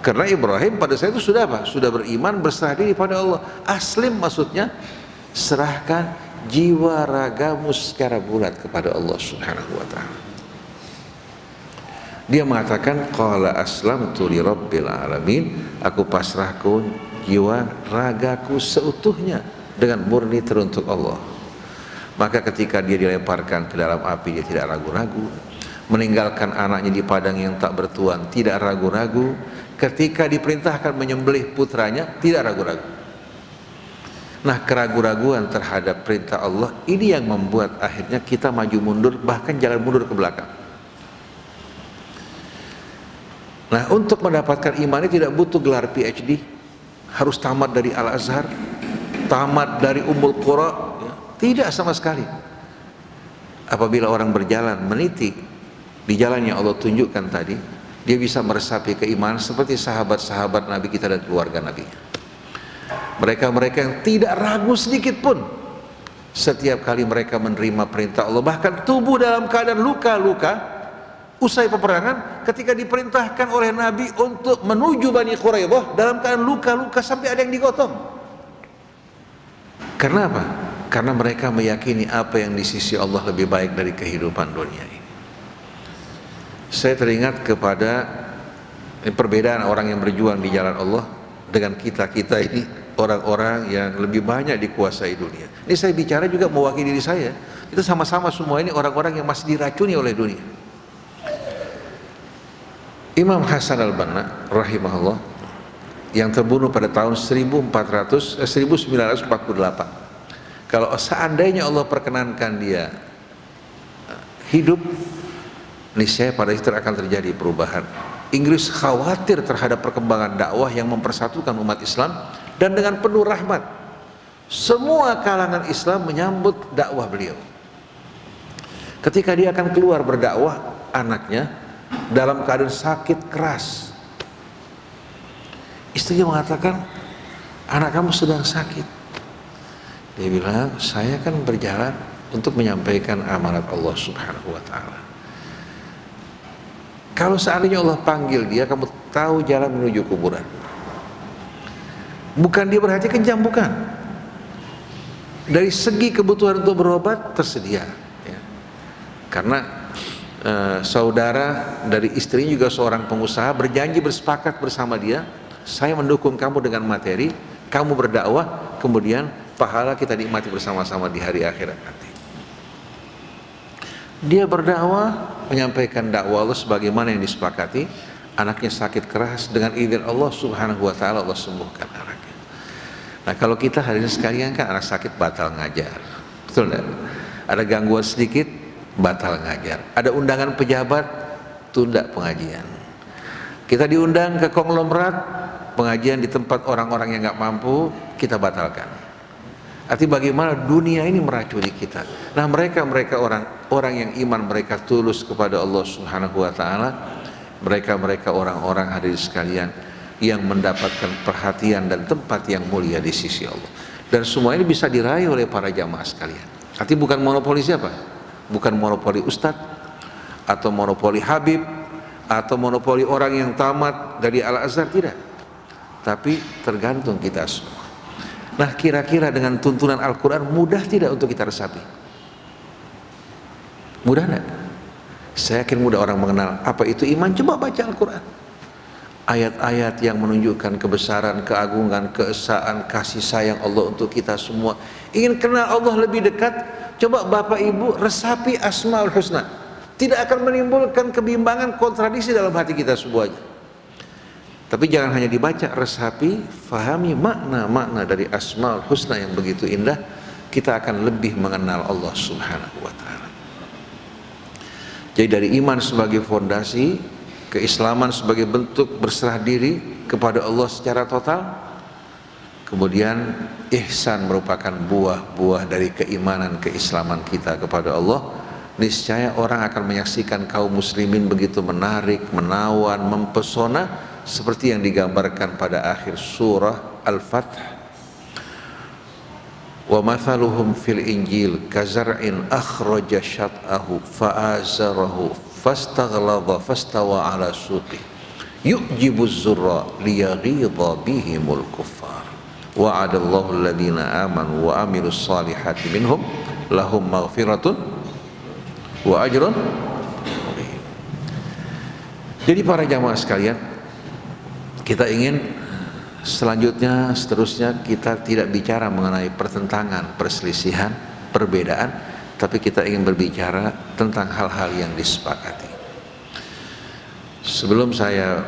Karena Ibrahim pada saat itu sudah apa? Sudah beriman, berserah diri pada Allah. Aslim maksudnya serahkan jiwa ragamu secara bulat kepada Allah Subhanahu wa taala. Dia mengatakan qala aslamtu li rabbil alamin, aku pasrahkan jiwa ragaku seutuhnya dengan murni teruntuk Allah. Maka ketika dia dilemparkan ke dalam api, dia tidak ragu-ragu. Meninggalkan anaknya di padang yang tak bertuan, tidak ragu-ragu. ketika diperintahkan menyembelih putranya tidak ragu-ragu. Nah, keraguan-raguan terhadap perintah Allah ini yang membuat akhirnya kita maju mundur, bahkan jalan mundur ke belakang. Nah, untuk mendapatkan iman ini tidak butuh gelar PhD, harus tamat dari Al-Azhar, tamat dari Ummul Qura, ya. Tidak sama sekali. Apabila orang berjalan meniti di jalan yang Allah tunjukkan tadi, dia bisa meresapi keimanan seperti sahabat-sahabat Nabi kita dan keluarga Nabi. Mereka-mereka yang tidak ragu sedikit pun setiap kali mereka menerima perintah Allah, bahkan tubuh dalam keadaan luka-luka. Usai peperangan, ketika diperintahkan oleh Nabi untuk menuju Bani Quraidah dalam keadaan luka-luka sampai ada yang digotong. Karena apa? Karena mereka meyakini apa yang di sisi Allah lebih baik dari kehidupan dunia ini. Saya teringat kepada perbedaan orang yang berjuang di jalan Allah dengan kita-kita ini, orang-orang yang lebih banyak dikuasai dunia. Ini saya bicara juga mewakili diri saya. Kita sama-sama semua ini orang-orang yang masih diracuni oleh dunia. Imam Hasan al-Banna rahimahullah yang terbunuh pada tahun 1948. Kalau seandainya Allah perkenankan dia hidup, niscaya pada itu akan terjadi perubahan. Inggris khawatir terhadap perkembangan dakwah yang mempersatukan umat Islam, dan dengan penuh rahmat semua kalangan Islam menyambut dakwah beliau. Ketika dia akan keluar berdakwah, anaknya dalam keadaan sakit keras. Istrinya mengatakan, anak kamu sedang sakit. Dia bilang, saya kan berjalan untuk menyampaikan amanat Allah Subhanahu wa ta'ala. Kalau seandainya Allah panggil dia, kamu tahu jalan menuju kuburan. Bukan dia berhati kejam, bukan. Dari segi kebutuhan untuk berobat tersedia, ya. Karena saudara dari istrinya juga seorang pengusaha, berjanji bersepakat bersama dia, saya mendukung kamu dengan materi, kamu berdakwah, kemudian pahala kita nikmati bersama-sama di hari akhirat nanti. Dia berdakwah, menyampaikan dakwah Allah sebagaimana yang disepakati. Anaknya sakit keras, dengan izin Allah Subhanahu wa ta'ala Allah sembuhkan anaknya. Nah, kalau kita hari ini sekalian kan anak sakit batal ngajar, betul enggak? Ada gangguan sedikit batal ngajar, ada undangan pejabat, tunda pengajian. Kita diundang ke konglomerat, pengajian di tempat orang-orang yang nggak mampu, kita batalkan. Artinya bagaimana dunia ini meracuni kita. Nah, mereka orang yang iman mereka tulus kepada Allah Subhanahu wa ta'ala, mereka orang-orang hadirin sekalian yang mendapatkan perhatian dan tempat yang mulia di sisi Allah. Dan semua ini bisa diraih oleh para jamaah sekalian. Artinya bukan monopoli siapa? Bukan monopoli ustadz, atau monopoli habib, atau monopoli orang yang tamat dari Al-Azhar, tidak. Tapi tergantung kita semua. Nah, kira-kira dengan tuntunan Al-Quran mudah tidak untuk kita resapi? Mudah enggak? Saya yakin mudah orang mengenal apa itu iman. Coba baca Al-Quran. Ayat-ayat yang menunjukkan kebesaran, keagungan, keesaan, kasih sayang Allah untuk kita semua. Ingin kenal Allah lebih dekat, coba Bapak Ibu resapi Asmaul Husna. Tidak akan menimbulkan kebimbangan, kontradiksi dalam hati kita semuanya. Tapi jangan hanya dibaca, resapi, fahami makna-makna dari Asmaul Husna yang begitu indah. Kita akan lebih mengenal Allah Subhanahu wa ta'ala. Jadi dari iman sebagai fondasi, keislaman sebagai bentuk berserah diri kepada Allah secara total, kemudian ihsan merupakan buah-buah dari keimanan keislaman kita kepada Allah. Niscaya orang akan menyaksikan kaum muslimin begitu menarik, menawan, mempesona seperti yang digambarkan pada akhir surah Al-Fath. Wa mathaluhum fil injil kazar'in akhraja syat'ahu fa'azarahu fastaghladha fastawa ala suqi yu'jibu az-zurra liyaghidha bihimul kuffar wa'adallahu alladhina amanu wa amilus salihati minhum lahum maghfiratun wa ajrun. Jadi para jamaah sekalian, kita ingin seterusnya kita tidak bicara mengenai pertentangan, perselisihan, perbedaan, tapi kita ingin berbicara tentang hal-hal yang disepakati. Sebelum saya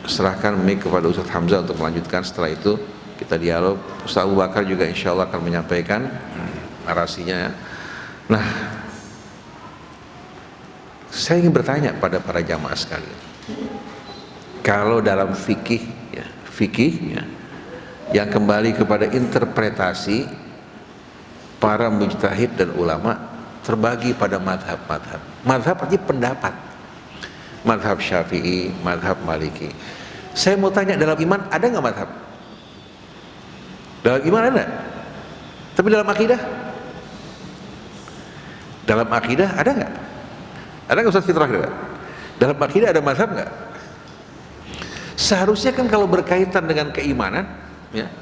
serahkan mic kepada Ustaz Hamzah untuk melanjutkan. Setelah itu kita dialog. Ustaz Abu Bakar juga insya Allah akan menyampaikan narasinya. Nah, saya ingin bertanya pada para jamaah sekalian, kalau dalam fikih ya, yang kembali kepada interpretasi para mujtahid dan ulama terbagi pada madhab-madhab. Madhab artinya pendapat. Madhab Syafi'i, madhab Maliki. Saya mau tanya, dalam iman ada nggak madhab? Dalam iman ada. Tapi dalam akidah? Dalam akidah ada nggak? Ada nggak Ustaz Fitrah? Dalam akidah ada madhab nggak? Seharusnya kan kalau berkaitan dengan keimanan, ya,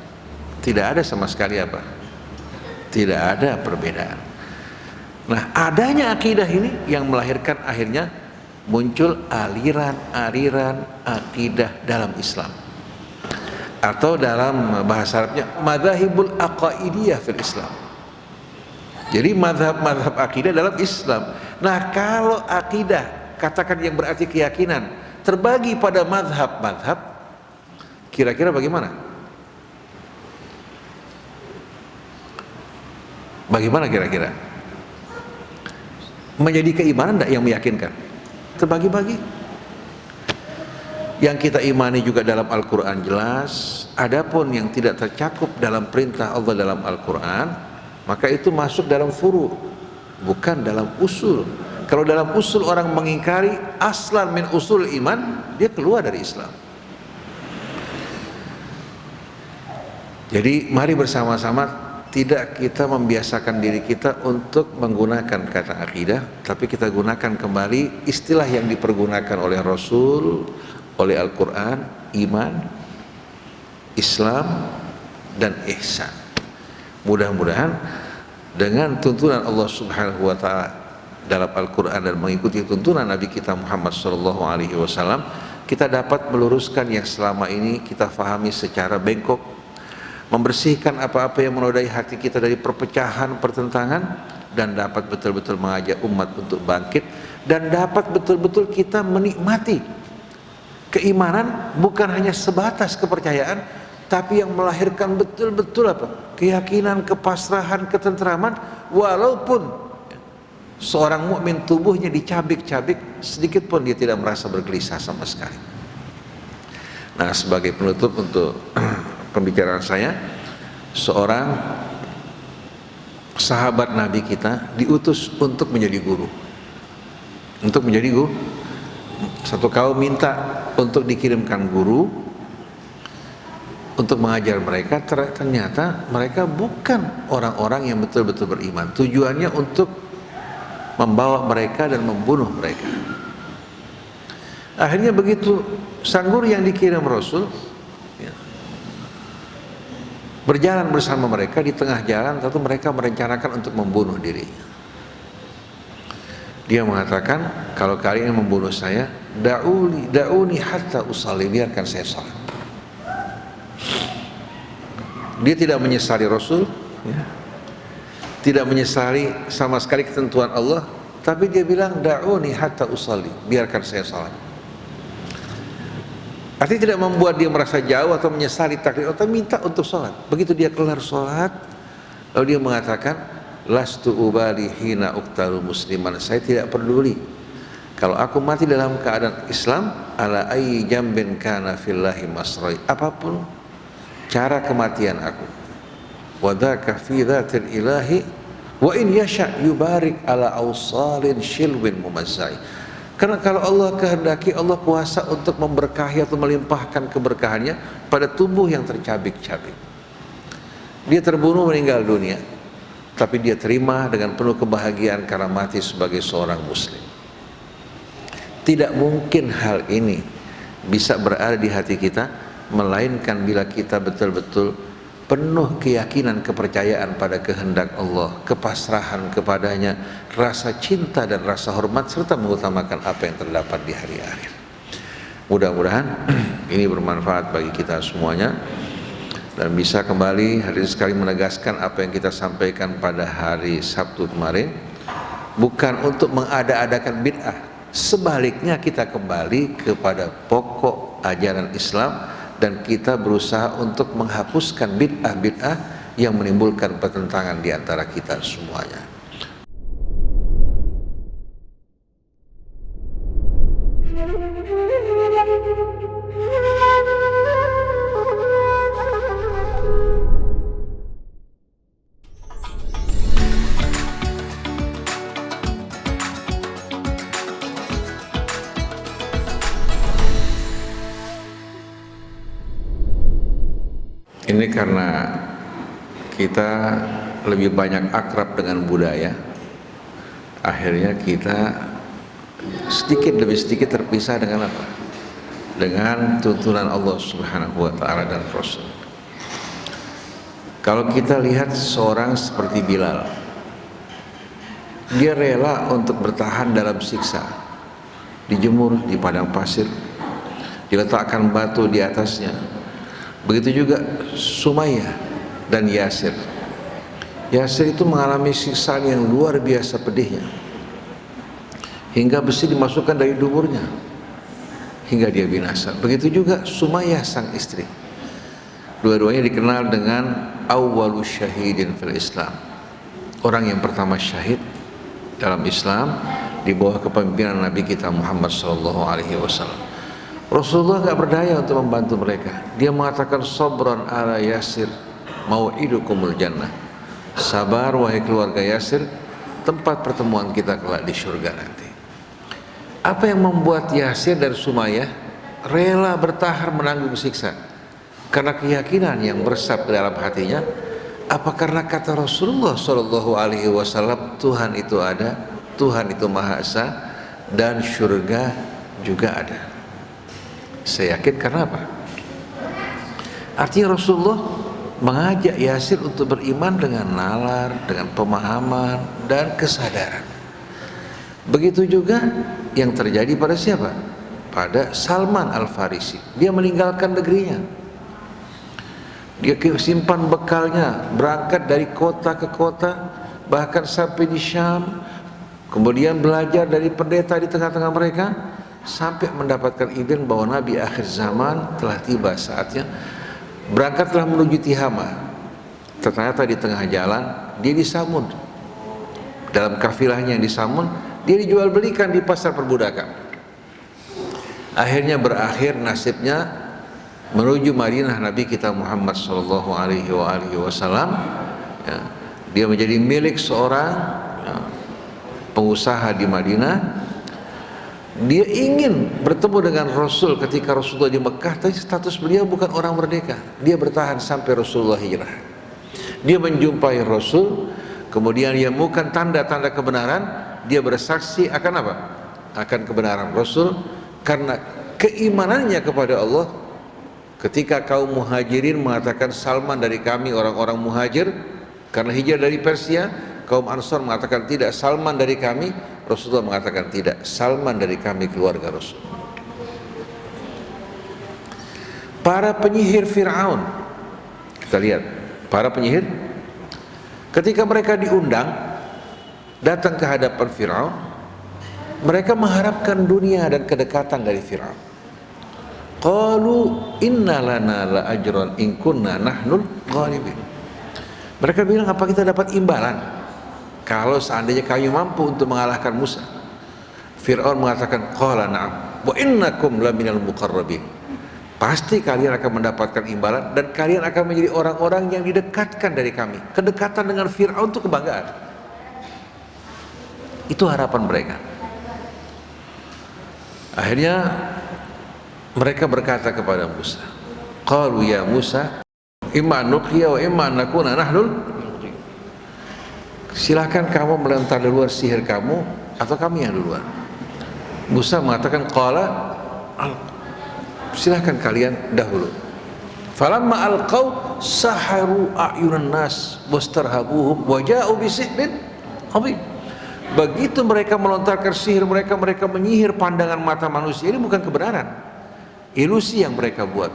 tidak ada sama sekali apa? Tidak ada perbedaan. Nah, adanya akidah ini yang melahirkan akhirnya muncul aliran-aliran akidah dalam Islam, atau dalam bahasa Arabnya madzhabul aqaidiyah fil Islam. Jadi mazhab-mazhab akidah dalam Islam. Nah, kalau akidah, katakan yang berarti keyakinan, terbagi pada mazhab-mazhab, kira-kira bagaimana? Bagaimana kira-kira? Menjadi keimanan tidak yang meyakinkan? Terbagi-bagi. Yang kita imani juga dalam Al-Quran jelas. Adapun yang tidak tercakup dalam perintah Allah dalam Al-Quran, maka itu masuk dalam furu', bukan dalam usul. Kalau dalam usul orang mengingkari aslan min usul iman, dia keluar dari Islam. Jadi mari bersama-sama tidak kita membiasakan diri kita untuk menggunakan kata akidah, tapi kita gunakan kembali istilah yang dipergunakan oleh Rasul, oleh Al-Quran, iman, Islam, dan ihsan. Mudah-mudahan dengan tuntunan Allah Subhanahu wa Ta'ala dalam Al-Quran dan mengikuti tuntunan Nabi kita Muhammad SAW, kita dapat meluruskan yang selama ini kita fahami secara bengkok, membersihkan apa-apa yang menodai hati kita dari perpecahan, pertentangan, dan dapat betul-betul mengajak umat untuk bangkit, dan dapat betul-betul kita menikmati keimanan bukan hanya sebatas kepercayaan, tapi yang melahirkan betul-betul apa? Keyakinan, kepasrahan, ketentraman, walaupun seorang mukmin tubuhnya dicabik-cabik, sedikit pun dia tidak merasa bergelisah sama sekali. Nah, sebagai penutup untuk pembicaraan saya, seorang sahabat Nabi kita diutus untuk menjadi guru. Untuk menjadi guru, satu kaum minta untuk dikirimkan guru untuk mengajar mereka. Ternyata mereka bukan orang-orang yang betul-betul beriman. Tujuannya untuk membawa mereka dan membunuh mereka. Akhirnya begitu sang guru yang dikirim Rasul berjalan bersama mereka, di tengah jalan tentu mereka merencanakan untuk membunuh dirinya. Dia mengatakan, kalau kalian membunuh saya, da'uni hatta usalli, biarkan saya salat. Dia tidak menyesali Rasul, ya, tidak menyesali sama sekali ketentuan Allah, tapi dia bilang da'uni hatta usalli, biarkan saya salat. Artinya tidak membuat dia merasa jauh atau menyesali takdir, atau minta untuk sholat. Begitu dia kelar sholat, lalu dia mengatakan, lastu ubali hina uqtalu musliman, saya tidak peduli kalau aku mati dalam keadaan Islam, ala ayyi jambin kana fillahi masrai, apapun cara kematian aku, wa dzaka fi dzatil ilahi wa in yasha yubarik ala awsalin shilwin mumazzai. Karena kalau Allah kehendaki, Allah kuasa untuk memberkahi atau melimpahkan keberkahannya pada tubuh yang tercabik-cabik. Dia terbunuh meninggal dunia, tapi dia terima dengan penuh kebahagiaan karena mati sebagai seorang muslim. Tidak mungkin hal ini bisa berada di hati kita, melainkan bila kita betul-betul penuh keyakinan, kepercayaan pada kehendak Allah, kepasrahan kepadanya, rasa cinta dan rasa hormat, serta mengutamakan apa yang terdapat di hari akhir. Mudah-mudahan ini bermanfaat bagi kita semuanya, dan bisa kembali hari sekali menegaskan apa yang kita sampaikan pada hari Sabtu kemarin, bukan untuk mengada-adakan bid'ah. Sebaliknya kita kembali kepada pokok ajaran Islam, dan kita berusaha untuk menghapuskan bid'ah-bid'ah yang menimbulkan pertentangan di antara kita semuanya. Ini karena kita lebih banyak akrab dengan budaya, akhirnya kita sedikit demi sedikit terpisah dengan apa? Dengan tuntunan Allah Subhanahu wa Ta'ala dan Rasul. Kalau kita lihat seorang seperti Bilal, dia rela untuk bertahan dalam siksa, dijemur di padang pasir, diletakkan batu di atasnya. Begitu juga Sumayyah dan Yasir. Yasir itu mengalami siksaan yang luar biasa pedihnya, hingga besi dimasukkan dari duburnya hingga dia binasa. Begitu juga Sumayyah sang istri. Dua-duanya dikenal dengan awwalus syahidin fil Islam, orang yang pertama syahid dalam Islam di bawah kepemimpinan Nabi kita Muhammad SAW. Rasulullah gak berdaya untuk membantu mereka. Dia mengatakan, sabran ala Yasir mau'idukumul jannah. Sabar wahai keluarga Yasir, tempat pertemuan kita kelak di surga nanti. Apa yang membuat Yasir dan Sumayyah rela bertahan menanggung siksa? Karena keyakinan yang meresap ke dalam hatinya. Apa karena kata Rasulullah SAW, Tuhan itu ada, Tuhan itu Maha Esa, dan surga juga ada. Saya yakin karena apa? Artinya Rasulullah mengajak Yasir untuk beriman dengan nalar, dengan pemahaman dan kesadaran. Begitu juga yang terjadi pada siapa? Pada Salman Al-Farisi. Dia meninggalkan negerinya, dia simpan bekalnya, berangkat dari kota ke kota, bahkan sampai di Syam, kemudian belajar dari pendeta di tengah-tengah mereka, sampai mendapatkan izin bahwa Nabi akhir zaman telah tiba saatnya. Berangkatlah menuju Tihama. Ternyata di tengah jalan dia disamun. Dalam kafilahnya yang disamun, dia dijual belikan di pasar perbudakan. Akhirnya berakhir nasibnya menuju Madinah Nabi kita Muhammad SAW. Ya, dia menjadi milik seorang pengusaha di Madinah. Dia ingin bertemu dengan Rasul ketika Rasulullah di Mekah, tapi status beliau bukan orang merdeka. Dia bertahan sampai Rasulullah hijrah. Dia menjumpai Rasul, kemudian dia menemukan tanda-tanda kebenaran. Dia bersaksi akan apa? Akan kebenaran Rasul, karena keimanannya kepada Allah. Ketika kaum muhajirin mengatakan, Salman dari kami orang-orang muhajir karena hijrah dari Persia, kaum Ansar mengatakan tidak, Salman dari kami. Rasulullah mengatakan tidak, Salman dari kami keluarga Rasul. Para penyihir Fir'aun, kita lihat, para penyihir ketika mereka diundang datang ke hadapan Fir'aun, mereka mengharapkan dunia dan kedekatan dari Fir'aun. Qalu inna lana la ajran in kunna nahnul ghalibin. Mereka bilang, apa kita dapat imbalan kalau seandainya kami mampu untuk mengalahkan Musa? Fir'aun mengatakan, qala na'am wa innakum laminal muqarrabin. Pasti kalian akan mendapatkan imbalan dan kalian akan menjadi orang-orang yang didekatkan dari kami. Kedekatan dengan Fir'aun itu kebanggaan. Itu harapan mereka. Akhirnya mereka berkata kepada Musa, qalu ya Musa imma nuqya wa imma nakuna nahnul. Silahkan kamu melontar duluan sihir kamu atau kami yang duluan. Musa mengatakan, qala, silahkan kalian dahulu. Falamma alqaw saharu a'yunan nas wastarhabuhum wa ja'u bisihrin azim. Begitu mereka melontarkan sihir mereka, mereka menyihir pandangan mata manusia. Ini bukan kebenaran, ilusi yang mereka buat.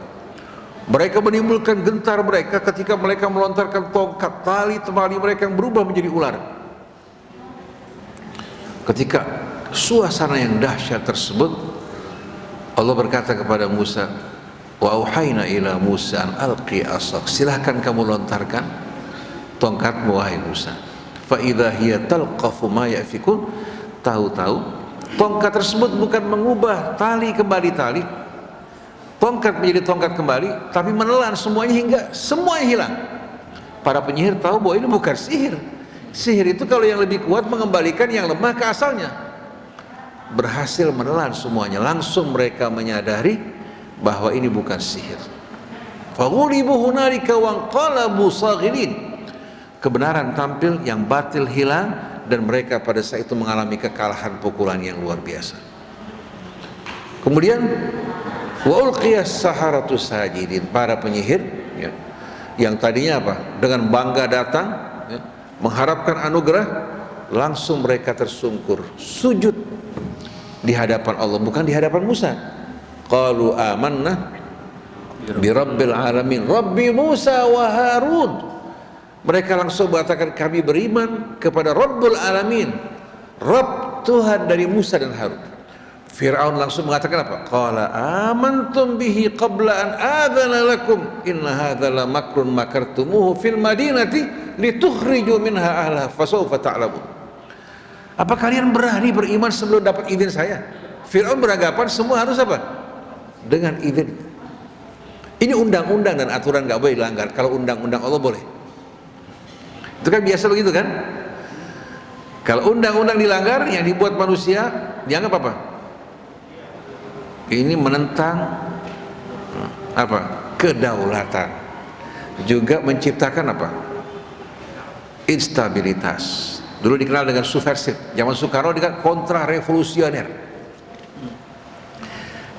Mereka menimbulkan gentar mereka ketika mereka melontarkan tongkat, tali temali mereka yang berubah menjadi ular. Ketika suasana yang dahsyat tersebut, Allah berkata kepada Musa, wa auhayna ila Musa an alqi asak, silahkan kamu lontarkan tongkatmu wahai Musa. Fa idza hiya talqafu ma yafikun, tahu-tahu tongkat tersebut bukan mengubah tali kembali tali, tongkat menjadi tongkat kembali, tapi menelan semuanya hingga semuanya hilang. Para penyihir tahu bahwa ini bukan sihir. Sihir itu kalau yang lebih kuat mengembalikan yang lemah ke asalnya. Berhasil menelan semuanya. Langsung mereka menyadari bahwa ini bukan sihir. Faghulibu hunalika wanqalabu saghirin. Kebenaran tampil, yang batil hilang, dan mereka pada saat itu mengalami kekalahan pukulan yang luar biasa. Kemudian wa ulqiyas saharatu sajidin, para penyihir ya, yang tadinya apa? Dengan bangga datang ya, mengharapkan anugerah, langsung mereka tersungkur sujud di hadapan Allah, bukan di hadapan Musa. Qalu amanna bi rabbil alamin, Rabbi Musa wa Harun. Mereka langsung mengatakan kami beriman kepada Rabbul Alamin, Rabb Tuhan dari Musa dan Harun. Fir'aun langsung mengatakan apa? Qala amantum bihi qabla an adzana lakum inna hadza la makrun makartumuhu fil madinati litukhriju minha ahla fasawfa ta'lamun. Apa kalian berani beriman sebelum dapat izin saya? Fir'aun beranggapan semua harus apa? Dengan izin. Ini undang-undang dan aturan nggak boleh dilanggar. Kalau undang-undang Allah boleh. Itu kan biasa begitu kan? Kalau undang-undang dilanggar, yang dibuat manusia dianggap apa? Ini menentang apa? Kedaulatan. Juga menciptakan apa? Instabilitas. Dulu dikenal dengan subversif. Zaman Soekarno dikatakan kontra revolusioner.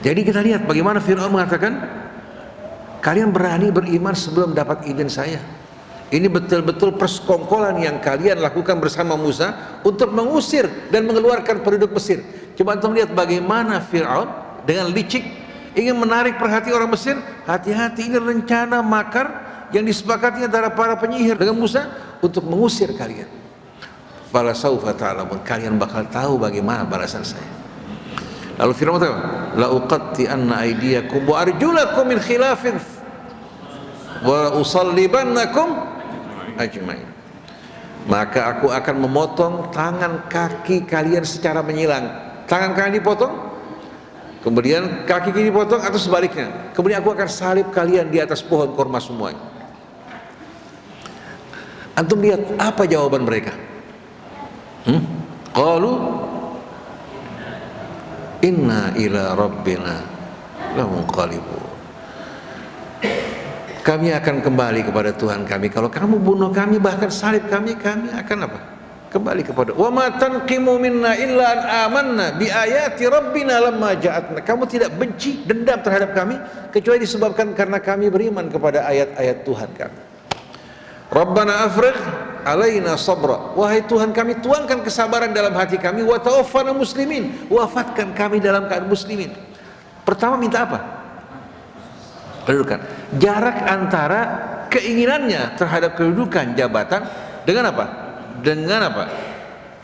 Jadi kita lihat bagaimana Fir'aun mengatakan, kalian berani beriman sebelum dapat izin saya. Ini betul-betul persekongkolan yang kalian lakukan bersama Musa untuk mengusir dan mengeluarkan penduduk Mesir. Coba antum lihat bagaimana Fir'aun dengan licik ingin menarik perhatian orang Mesir. Hati-hati, ini rencana makar yang disepakati antara para penyihir dengan Musa untuk mengusir kalian. Fala saufa ta'lamun, kalian bakal tahu bagaimana balasan saya. Lalu Fir'aun kata, la uqatti anna aydiyakum wa arjulakum min khilafin wa usallibannakum ajmain. Maka aku akan memotong tangan kaki kalian secara menyilang. Tangan kalian dipotong, kemudian kaki kiri dipotong atau sebaliknya. Kemudian aku akan salib kalian di atas pohon korma semuanya. Antum lihat apa jawaban mereka? Qalu inna ila rabbina lamunqalibun. Kami akan kembali kepada Tuhan kami. Kalau kamu bunuh kami, bahkan salib kami, kami akan apa? Kembali kepada. Wa ma tanqimu minna illa an amanna bi ayati rabbina lamma ja'atna. Kamu tidak benci, dendam terhadap kami kecuali disebabkan karena kami beriman kepada ayat-ayat Tuhan kami. Rabbana afrigh alaina sabra. Wahai Tuhan kami, tuangkan kesabaran dalam hati kami. Wa tawaffana muslimin. Wafatkan kami dalam keadaan muslimin. Pertama minta apa? Kedudukan. Jarak antara keinginannya terhadap kedudukan jabatan dengan apa? Dengan apa?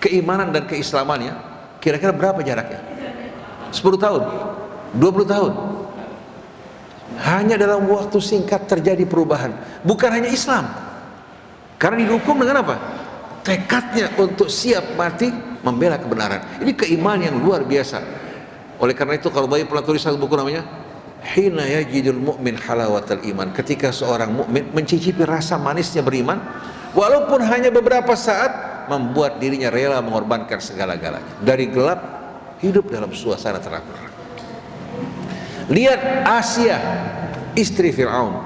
Keimanan dan keislamannya. Kira-kira berapa jaraknya? 10 tahun? 20 tahun? Hanya dalam waktu singkat terjadi perubahan. Bukan hanya Islam, karena didukung dengan apa? Tekadnya untuk siap mati membela kebenaran. Ini keimanan yang luar biasa. Oleh karena itu kalau Bayi pernah tulis satu buku namanya Hina yajidul mu'min halawatal iman. Ketika seorang mukmin mencicipi rasa manisnya beriman, walaupun hanya beberapa saat, membuat dirinya rela mengorbankan segala-galanya. Dari gelap hidup dalam suasana terang. Lihat Asia, istri Fir'aun.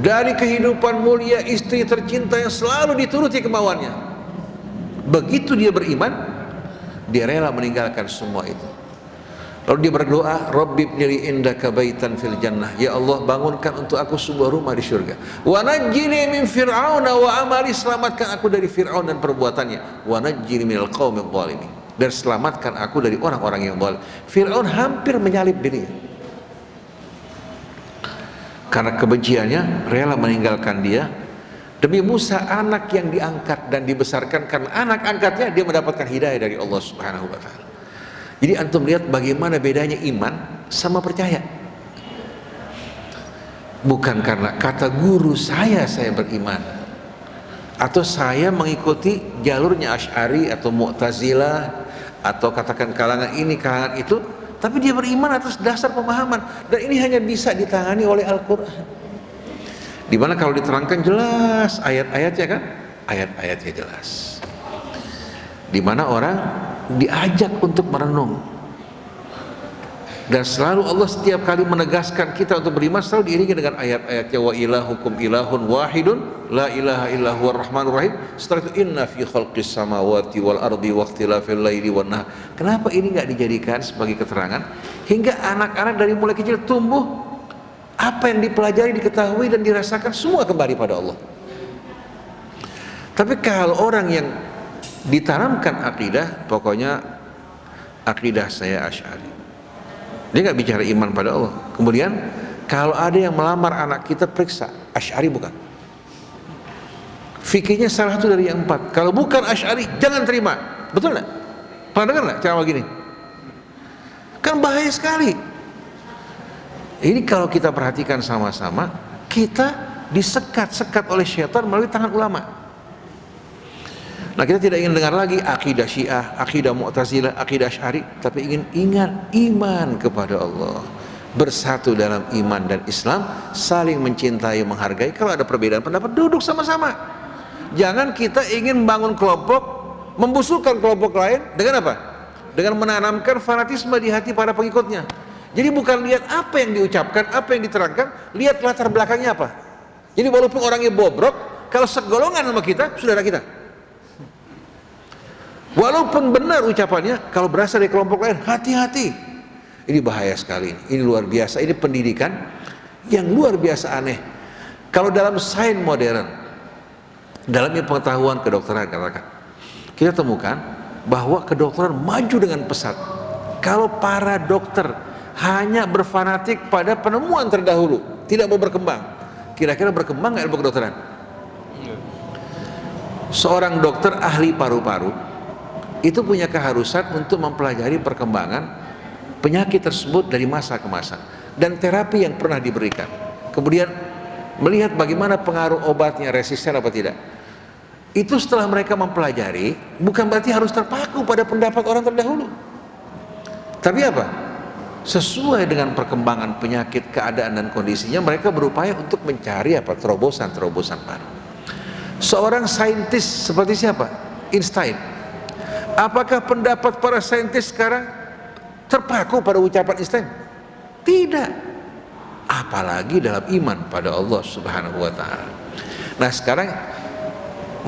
Dari kehidupan mulia, istri tercinta yang selalu dituruti kemauannya. Begitu dia beriman, dia rela meninggalkan semua itu. Lalu dia berdoa, Rabbi ibnili indaka baitan fil jannah. Ya Allah, bangunkan untuk aku sebuah rumah di surga. Wa najjini min fir'auna wa amali, selamatkan aku dari Fir'aun dan perbuatannya. Wa najjini minal qaumidh dhalimin, dan selamatkan aku dari orang-orang yang zalim. Fir'aun hampir menyalib dirinya. Karena kebenciannya rela meninggalkan dia demi Musa, anak yang diangkat dan dibesarkan. Karena anak angkatnya dia mendapatkan hidayah dari Allah Subhanahu wa taala. Jadi antum lihat bagaimana bedanya iman sama percaya. Bukan karena kata guru saya beriman, atau saya mengikuti jalurnya Asy'ari atau Mu'tazilah, atau katakan kalangan ini kalangan itu, tapi dia beriman atas dasar pemahaman. Dan ini hanya bisa ditangani oleh Al-Quran, dimana kalau diterangkan jelas ayat-ayatnya kan, ayat-ayatnya jelas, dimana orang diajak untuk merenung. Dan selalu Allah setiap kali menegaskan kita untuk beriman selalu diiringi dengan ayat-ayatnya, wa ilahukum ilahun wahidun la ilaha illa huwar rahmanur rahim. Setelah itu inna fi khalqis samawati wal ardi wa ikhtilafil laili wan nahar. Kenapa ini enggak dijadikan sebagai keterangan hingga anak-anak dari mulai kecil tumbuh, apa yang dipelajari, diketahui dan dirasakan semua kembali pada Allah. Tapi kalau orang yang ditanamkan akidah, pokoknya akidah saya Asy'ari, dia nggak bicara iman pada Allah. Kemudian kalau ada yang melamar anak kita, periksa Asy'ari bukan, fikihnya salah satu dari yang 4. Kalau bukan Asy'ari jangan terima. Betul nggak? Pernah dengar nggak cara begini? Kan bahaya sekali. Ini kalau kita perhatikan sama-sama, kita disekat-sekat oleh syaitan melalui tangan ulama. Nah, kita tidak ingin dengar lagi akidah Syiah, akidah Mu'tazilah, akidah Asy'ari, tapi ingin ingat iman kepada Allah, bersatu dalam iman dan Islam, saling mencintai, menghargai. Kalau ada perbedaan pendapat, duduk sama-sama. Jangan kita ingin membangun kelompok, membusukkan kelompok lain dengan apa? Dengan menanamkan fanatisme di hati para pengikutnya. Jadi bukan lihat apa yang diucapkan, apa yang diterangkan, lihat latar belakangnya apa. Jadi walaupun orangnya bobrok, kalau segolongan sama kita, saudara kita. Walaupun benar ucapannya, kalau berasal dari kelompok lain, hati-hati. Ini bahaya sekali, ini luar biasa, ini pendidikan yang luar biasa aneh. Kalau dalam sains modern, dalam pengetahuan kedokteran, katakan, kita temukan bahwa kedokteran maju dengan pesat. Kalau para dokter hanya berfanatik pada penemuan terdahulu, tidak mau berkembang, kira-kira berkembang nggak ilmu kedokteran? Seorang dokter ahli paru-paru itu punya keharusan untuk mempelajari perkembangan penyakit tersebut dari masa ke masa dan terapi yang pernah diberikan, kemudian melihat bagaimana pengaruh obatnya, resisten apa tidak. Itu setelah mereka mempelajari, bukan berarti harus terpaku pada pendapat orang terdahulu, tapi apa? Sesuai dengan perkembangan penyakit, keadaan dan kondisinya, mereka berupaya untuk mencari apa? Terobosan-terobosan baru. Seorang saintis seperti siapa? Einstein. Apakah pendapat para saintis sekarang terpaku pada ucapan Einstein? Tidak. Apalagi dalam iman pada Allah Subhanahu wa ta'ala. Nah, sekarang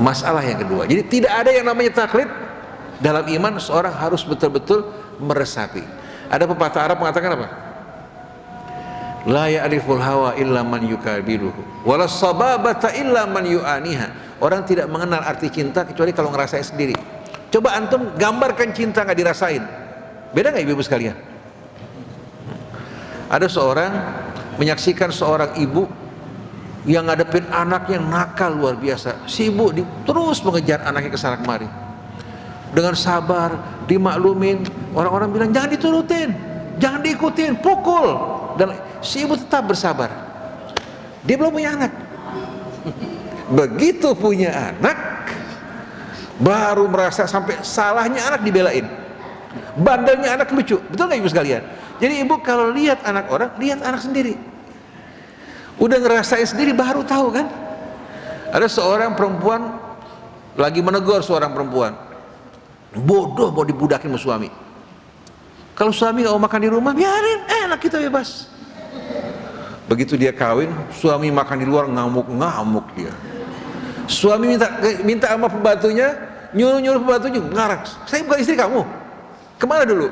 masalah yang kedua. Jadi tidak ada yang namanya taklid. Dalam iman seorang harus betul-betul meresapi. Ada pepatah Arab mengatakan apa? La ya'riful hawa illa man yukabiruhu wala sababata illa man yu'aniha. Orang tidak mengenal arti cinta kecuali kalau ngerasain sendiri. Coba antum gambarkan cinta nggak dirasain, beda nggak ibu-ibu sekalian? Ada seorang menyaksikan seorang ibu yang ngadepin anak yang nakal luar biasa. Si ibu terus mengejar anaknya ke sana kemari dengan sabar, dimaklumin. Orang-orang bilang jangan diturutin, jangan diikutin, pukul. Dan si ibu tetap bersabar. Dia belum punya anak. Begitu punya anak, baru merasa sampai salahnya anak dibelain, bandelnya anak lucu. Betul nggak ibu sekalian? Jadi ibu kalau lihat anak orang, lihat anak sendiri. Udah ngerasain sendiri baru tahu kan. Ada seorang perempuan lagi menegur seorang perempuan, bodoh mau dibudakin sama suami. Kalau suami nggak mau makan di rumah, biarin, enak kita bebas. Begitu dia kawin, suami makan di luar, ngamuk-ngamuk dia. Suami minta sama pembantunya, nyuruh pembantunya, ngarang, saya bukan istri kamu, kemana dulu?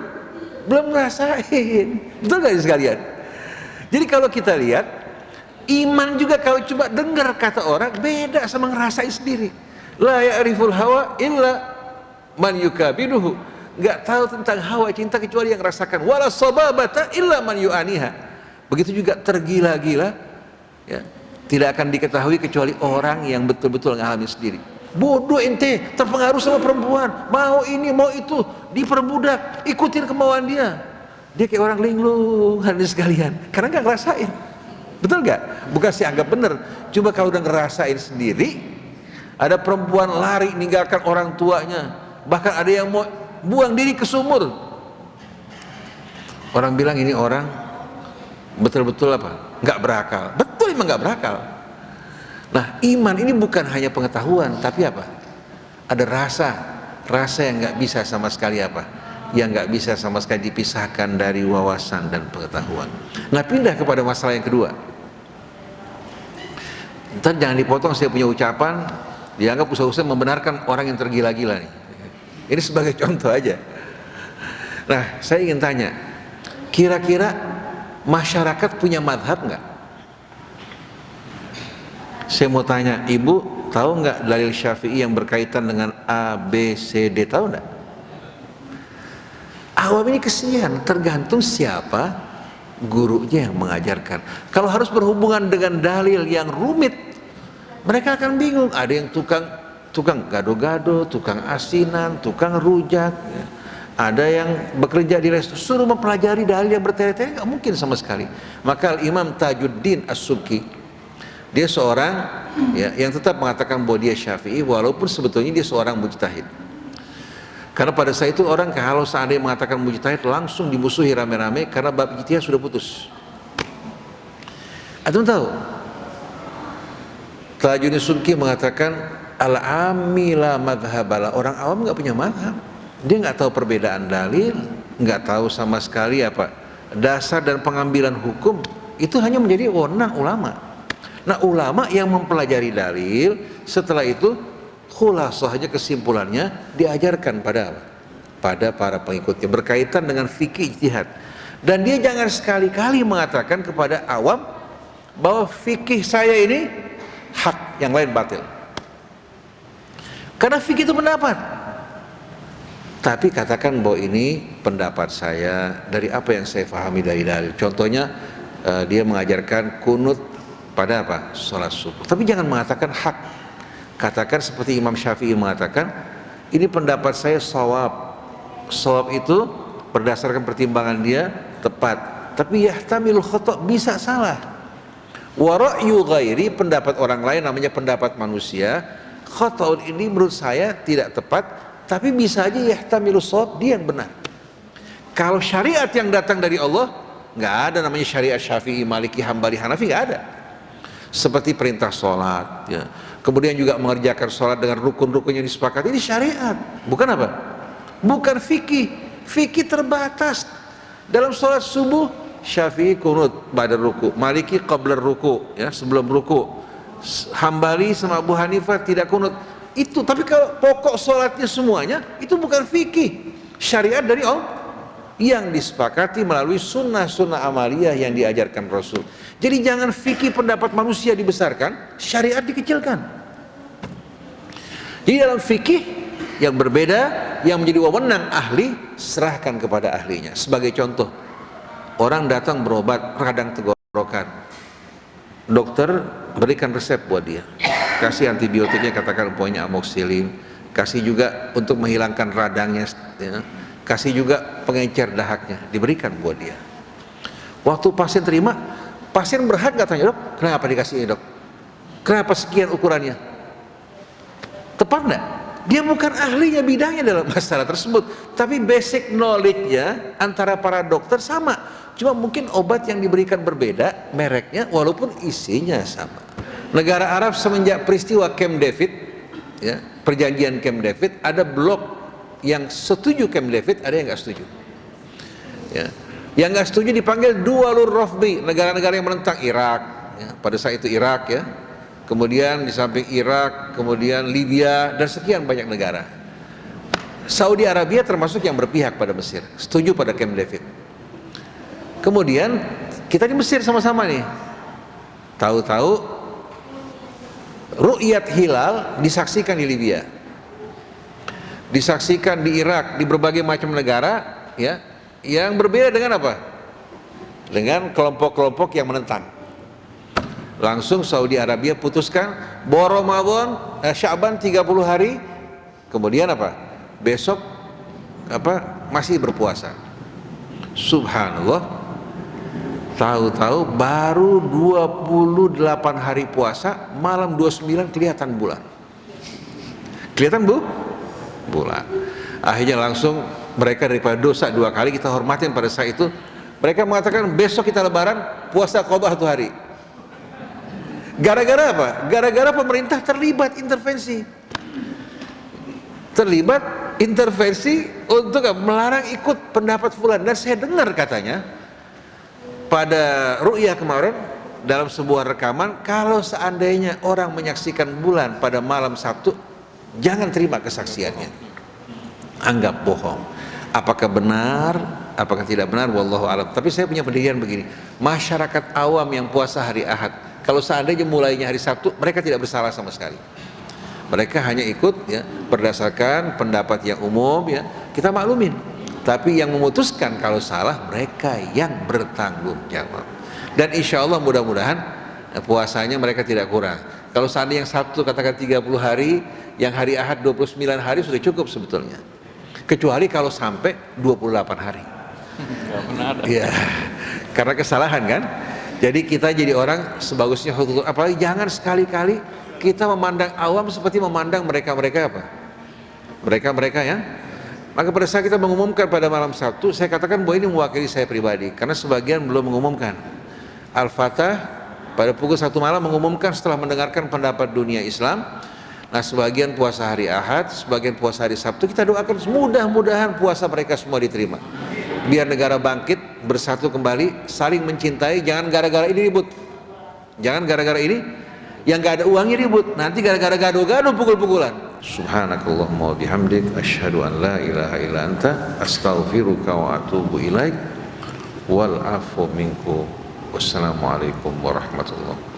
Belum ngerasain. Betul gak sekalian? Jadi kalau kita lihat, iman juga kalau coba dengar kata orang, beda sama ngerasain sendiri. La ya'riful hawa illa man yukabiduhu. Gak tahu tentang hawa cinta kecuali yang rasakan. Wala sababata illa man yu'aniha. Begitu juga tergila-gila, ya, tidak akan diketahui kecuali orang yang betul-betul mengalami sendiri. Bodoh ente, terpengaruh sama perempuan, mau ini mau itu, diperbudak, ikutin kemauan dia. Dia kayak orang linglung, hadirin sekalian, karena nggak ngerasain. Betul nggak? Bukan sih anggap bener, coba kalau udah ngerasain sendiri. Ada perempuan lari meninggalkan orang tuanya, bahkan ada yang mau buang diri ke sumur. Orang bilang ini orang betul-betul apa? Nggak berakal. Betul, emang nggak berakal. Nah, iman ini bukan hanya pengetahuan, tapi apa? Ada rasa yang nggak bisa sama sekali apa? Yang nggak bisa sama sekali dipisahkan dari wawasan dan pengetahuan. Nah, pindah kepada masalah yang kedua. Ntar jangan dipotong saya punya ucapan, dianggap usaha-usaha membenarkan orang yang tergila-gila nih. Ini sebagai contoh aja. Nah, saya ingin tanya, kira-kira masyarakat punya madhab nggak? Saya mau tanya, ibu tahu nggak dalil Syafi'i yang berkaitan dengan A, B, C, D, tahu nggak? Awam ini kesian, tergantung siapa gurunya yang mengajarkan. Kalau harus berhubungan dengan dalil yang rumit, mereka akan bingung. Ada yang tukang gado-gado, tukang asinan, tukang rujak, ya. Ada yang bekerja di restoran, suruh mempelajari dalil yang bertele-tele, nggak mungkin sama sekali. Maka Imam Tajuddin As-Subki, dia seorang ya, yang tetap mengatakan bahwa dia Syafi'i, walaupun sebetulnya dia seorang mujtahid. Karena pada saat itu orang kalau seandainya mengatakan mujtahid langsung dimusuhi rame-rame karena bab ijtihad sudah putus. Antum tahu? Tajuddin Subki mengatakan al-amila madhabala, orang awam nggak punya madhab. Dia nggak tahu perbedaan dalil, nggak tahu sama sekali apa dasar dan pengambilan hukum. Itu hanya menjadi wewenang ulama. Nah, ulama yang mempelajari dalil, setelah itu khulasahnya, kesimpulannya diajarkan pada apa? Pada para pengikutnya berkaitan dengan fikih ijtihad. Dan dia jangan sekali-kali mengatakan kepada awam bahwa fikih saya ini hak, yang lain batil. Karena fikih itu pendapat. Tapi katakan bahwa ini pendapat saya dari apa yang saya pahami dari dalil. Contohnya dia mengajarkan kunut pada apa? Sholat subuh. Tapi jangan mengatakan hak. Katakan seperti Imam Syafi'i mengatakan, ini pendapat saya shawab. Shawab itu berdasarkan pertimbangan dia tepat. Tapi yahtamil khata', bisa salah. Wa ra'yu ghairi, pendapat orang lain namanya pendapat manusia. Khata'un ini menurut saya tidak tepat. Tapi bisa aja yahtamilu shawab, dia yang benar. Kalau syariat yang datang dari Allah, nggak ada namanya syariat Syafi'i, Maliki, Hambali, Hanafi, nggak ada. Seperti perintah sholat, ya. Kemudian juga mengerjakan sholat dengan rukun-rukun yang disepakati, ini syariat, bukan apa? Bukan fikih. Fikih terbatas. Dalam sholat subuh, Syafi'i kunut ba'da ruku, Maliki qabla ruku, ya, sebelum ruku. Hambali sama Abu Hanifah tidak kunut. Itu, tapi kalau pokok sholatnya semuanya itu bukan fikih, syariat dari Allah yang disepakati melalui sunnah-sunnah amaliyah yang diajarkan Rasul. Jadi jangan fikih pendapat manusia dibesarkan, syariat dikecilkan. Jadi dalam fikih yang berbeda, yang menjadi wewenang ahli, serahkan kepada ahlinya. Sebagai contoh, orang datang berobat radang tenggorokan, dokter berikan resep buat dia, kasih antibiotiknya, katakan umpamanya amoxicillin, kasih juga untuk menghilangkan radangnya, ya. Kasih juga pengencer dahaknya, diberikan buat dia. Waktu pasien terima, pasien berhak nggak tanya, dok, kenapa dikasih ini, dok? Kenapa sekian ukurannya? Tepat nggak? Dia bukan ahlinya bidangnya dalam masalah tersebut, tapi basic knowledge-nya antara para dokter sama. Cuma mungkin obat yang diberikan berbeda mereknya, walaupun isinya sama. Negara Arab semenjak peristiwa Camp David, ya, perjanjian Camp David, ada blok yang setuju Camp David, ada yang nggak setuju. Ya. Yang nggak setuju dipanggil Duwalur Rafdi, negara-negara yang menentang Irak. Ya. Pada saat itu Irak, ya. Kemudian di samping Irak, kemudian Libya dan sekian banyak negara. Saudi Arabia termasuk yang berpihak pada Mesir, setuju pada Camp David. Kemudian kita di Mesir sama-sama nih, tahu-tahu ru'yat hilal disaksikan di Libya, disaksikan di Irak, di berbagai macam negara, ya, yang berbeda dengan apa? Dengan kelompok-kelompok yang menentang. Langsung Saudi Arabia putuskan bahwa Ramadan, Sya'ban 30 hari, kemudian apa? Besok apa? Masih berpuasa. Subhanallah, tahu-tahu baru 28 hari puasa, malam 29 kelihatan bulan. Kelihatan bulan. Akhirnya langsung mereka daripada dosa 2 kali kita hormatin pada saat itu. Mereka mengatakan besok kita lebaran, puasa qadha 1 hari. Gara-gara apa? Gara-gara pemerintah terlibat intervensi untuk melarang ikut pendapat fulan. Dan saya dengar katanya pada ru'yah kemarin dalam sebuah rekaman, kalau seandainya orang menyaksikan bulan pada malam Sabtu, jangan terima kesaksiannya, anggap bohong. Apakah benar, apakah tidak benar, wallahu alam. Tapi saya punya pendirian begini, masyarakat awam yang puasa hari Ahad, kalau seandainya mulainya hari Sabtu, mereka tidak bersalah sama sekali. Mereka hanya ikut ya berdasarkan pendapat yang umum ya, kita maklumin. Tapi yang memutuskan kalau salah mereka yang bertanggung jawab. Dan insya Allah mudah-mudahan puasanya mereka tidak kurang. Kalau seandainya yang Sabtu katakan 30 hari, yang hari Ahad 29 hari sudah cukup sebetulnya. Kecuali kalau sampai 28 hari. Ya, karena kesalahan kan. Jadi kita jadi orang sebagusnya, apalagi jangan sekali-kali kita memandang awam seperti memandang mereka-mereka apa? Mereka-mereka ya. Maka pada saat kita mengumumkan pada malam Sabtu, saya katakan bahwa ini mewakili saya pribadi, karena sebagian belum mengumumkan. Al-Fatah pada pukul 1 malam mengumumkan setelah mendengarkan pendapat dunia Islam. Nah, sebagian puasa hari Ahad, sebagian puasa hari Sabtu. Kita doakan mudah-mudahan puasa mereka semua diterima. Biar negara bangkit, bersatu kembali, saling mencintai. Jangan gara-gara ini ribut. Jangan gara-gara ini yang gak ada uangnya ribut, nanti gara-gara gado-gado pukul-pukulan. Subhanakallahumma wa bihamdik, asyhadu an la ilaha illa anta, astaghfiruka wa atubu ilaik, wal afu minkum. Wassalamualaikum warahmatullahi wabarakatuh.